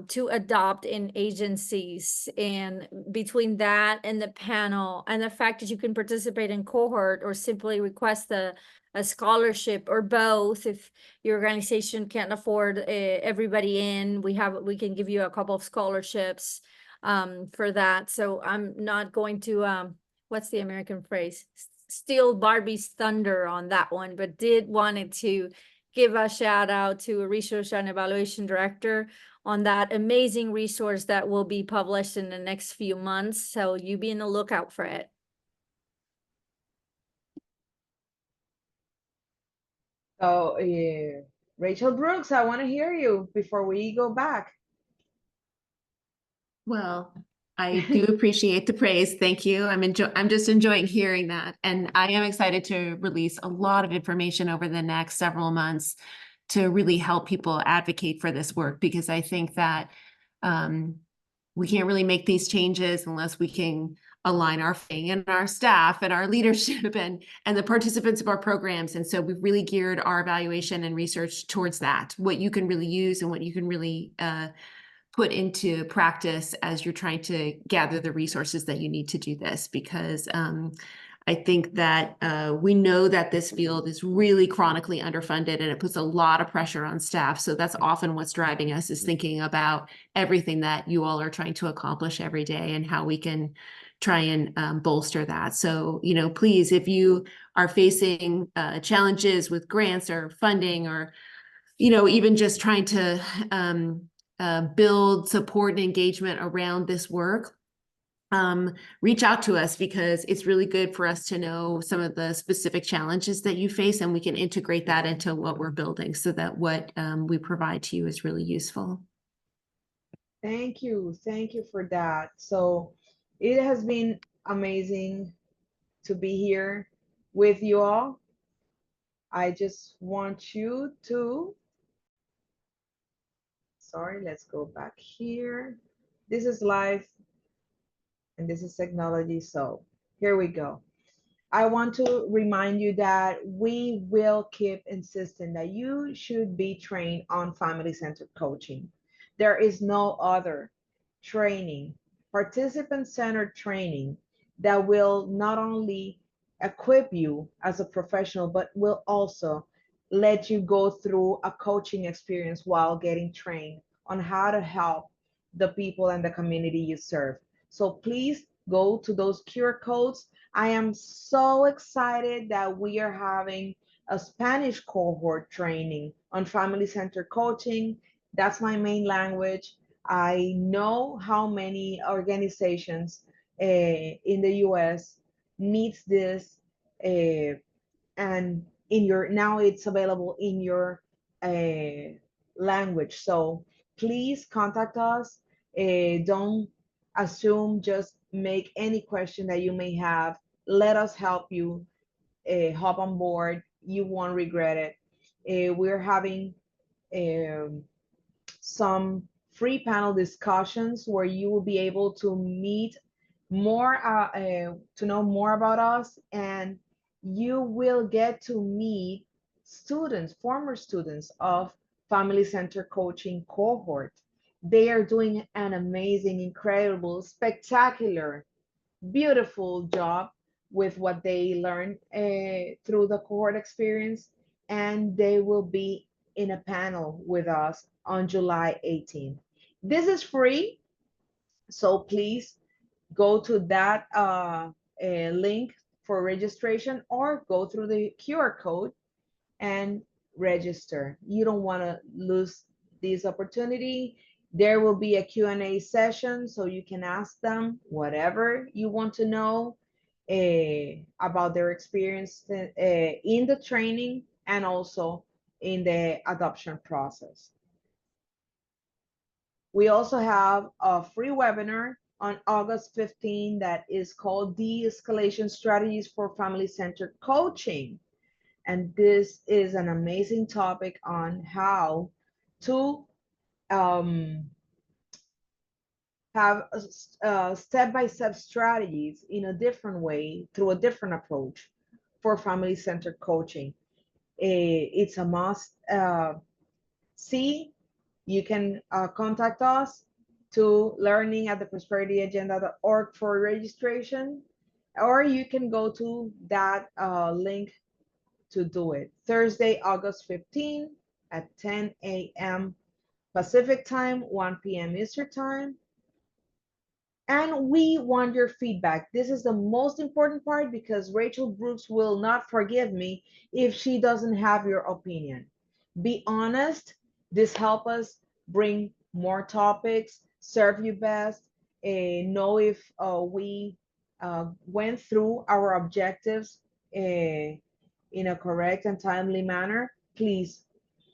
to adopt in agencies. And between that and the panel and the fact that you can participate in cohort or simply request a scholarship or both, if your organization can't afford everybody in, we can give you a couple of scholarships for that. So I'm not going to what's the American phrase, steal Barbie's thunder on that one, but did wanted to give a shout out to a research and evaluation director on that amazing resource that will be published in the next few months. So you be in the lookout for it. So, Rachel Brooks, I want to hear you before we go back. Well, I do appreciate the praise. Thank you. I'm just enjoying hearing that. And I am excited to release a lot of information over the next several months to really help people advocate for this work, because I think that we can't really make these changes unless we can align our thing and our staff and our leadership and the participants of our programs. And so we've really geared our evaluation and research towards that, what you can really use and what you can really put into practice as you're trying to gather the resources that you need to do this. Because I think that we know that this field is really chronically underfunded, and it puts a lot of pressure on staff. So that's often what's driving us, is thinking about everything that you all are trying to accomplish every day and how we can try and bolster that. So, please, if you are facing challenges with grants or funding, or, even just trying to build support and engagement around this work, reach out to us, because it's really good for us to know some of the specific challenges that you face, and we can integrate that into what we're building so that what we provide to you is really useful. Thank you. Thank you for that. So it has been amazing to be here with you all. I just want you to, sorry, let's go back here. This is live and this is technology. So here we go. I want to remind you that we will keep insisting that you should be trained on family-centered coaching. There is no other training, participant-centered training, that will not only equip you as a professional, but will also let you go through a coaching experience while getting trained on how to help the people and the community you serve. So please go to those QR codes. I am so excited that we are having a Spanish cohort training on family-centered coaching. That's my main language. I know how many organizations in the US needs this, and now it's available in your language. So please contact us. Don't assume, just make any question that you may have. Let us help you. Hop on board. You won't regret it. We're having some free panel discussions where you will be able to meet more, to know more about us, and you will get to meet students, former students of family-centered coaching cohort. They are doing an amazing, incredible, spectacular, beautiful job with what they learned through the cohort experience, and they will be in a panel with us on July 18th. This is free, so please go to that link for registration or go through the QR code and register. You don't want to lose this opportunity. There will be a Q&A session, so you can ask them whatever you want to know about their experience in the training and also in the adoption process. We also have a free webinar on August 15 that is called De-Escalation Strategies for Family-Centered Coaching. And this is an amazing topic on how to have step-by-step strategies in a different way through a different approach for family-centered coaching. It's a must see. You can contact us to learning@theprosperityagenda.org for registration, or you can go to that link to do it. Thursday, August 15 at 10 a.m. Pacific time, 1 p.m. Eastern time. And we want your feedback. This is the most important part because Rachel Brooks will not forgive me if she doesn't have your opinion. Be honest. This helps us bring more topics, serve you best, know if we went through our objectives in a correct and timely manner. Please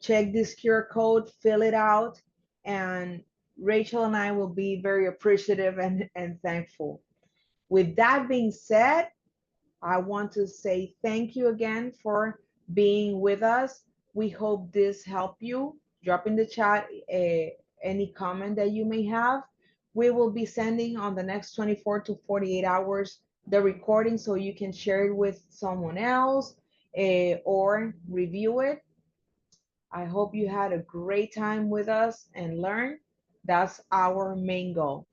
check this QR code, fill it out, and Rachel and I will be very appreciative and thankful. With that being said, I want to say thank you again for being with us. We hope this helped you. Drop in the chat any comment that you may have. We will be sending on the next 24 to 48 hours the recording so you can share it with someone else or review it. I hope you had a great time with us and learn. That's our main goal.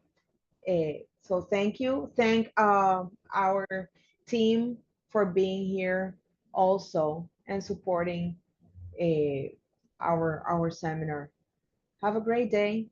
So thank you. Thank our team for being here also and supporting our seminar. Have a great day.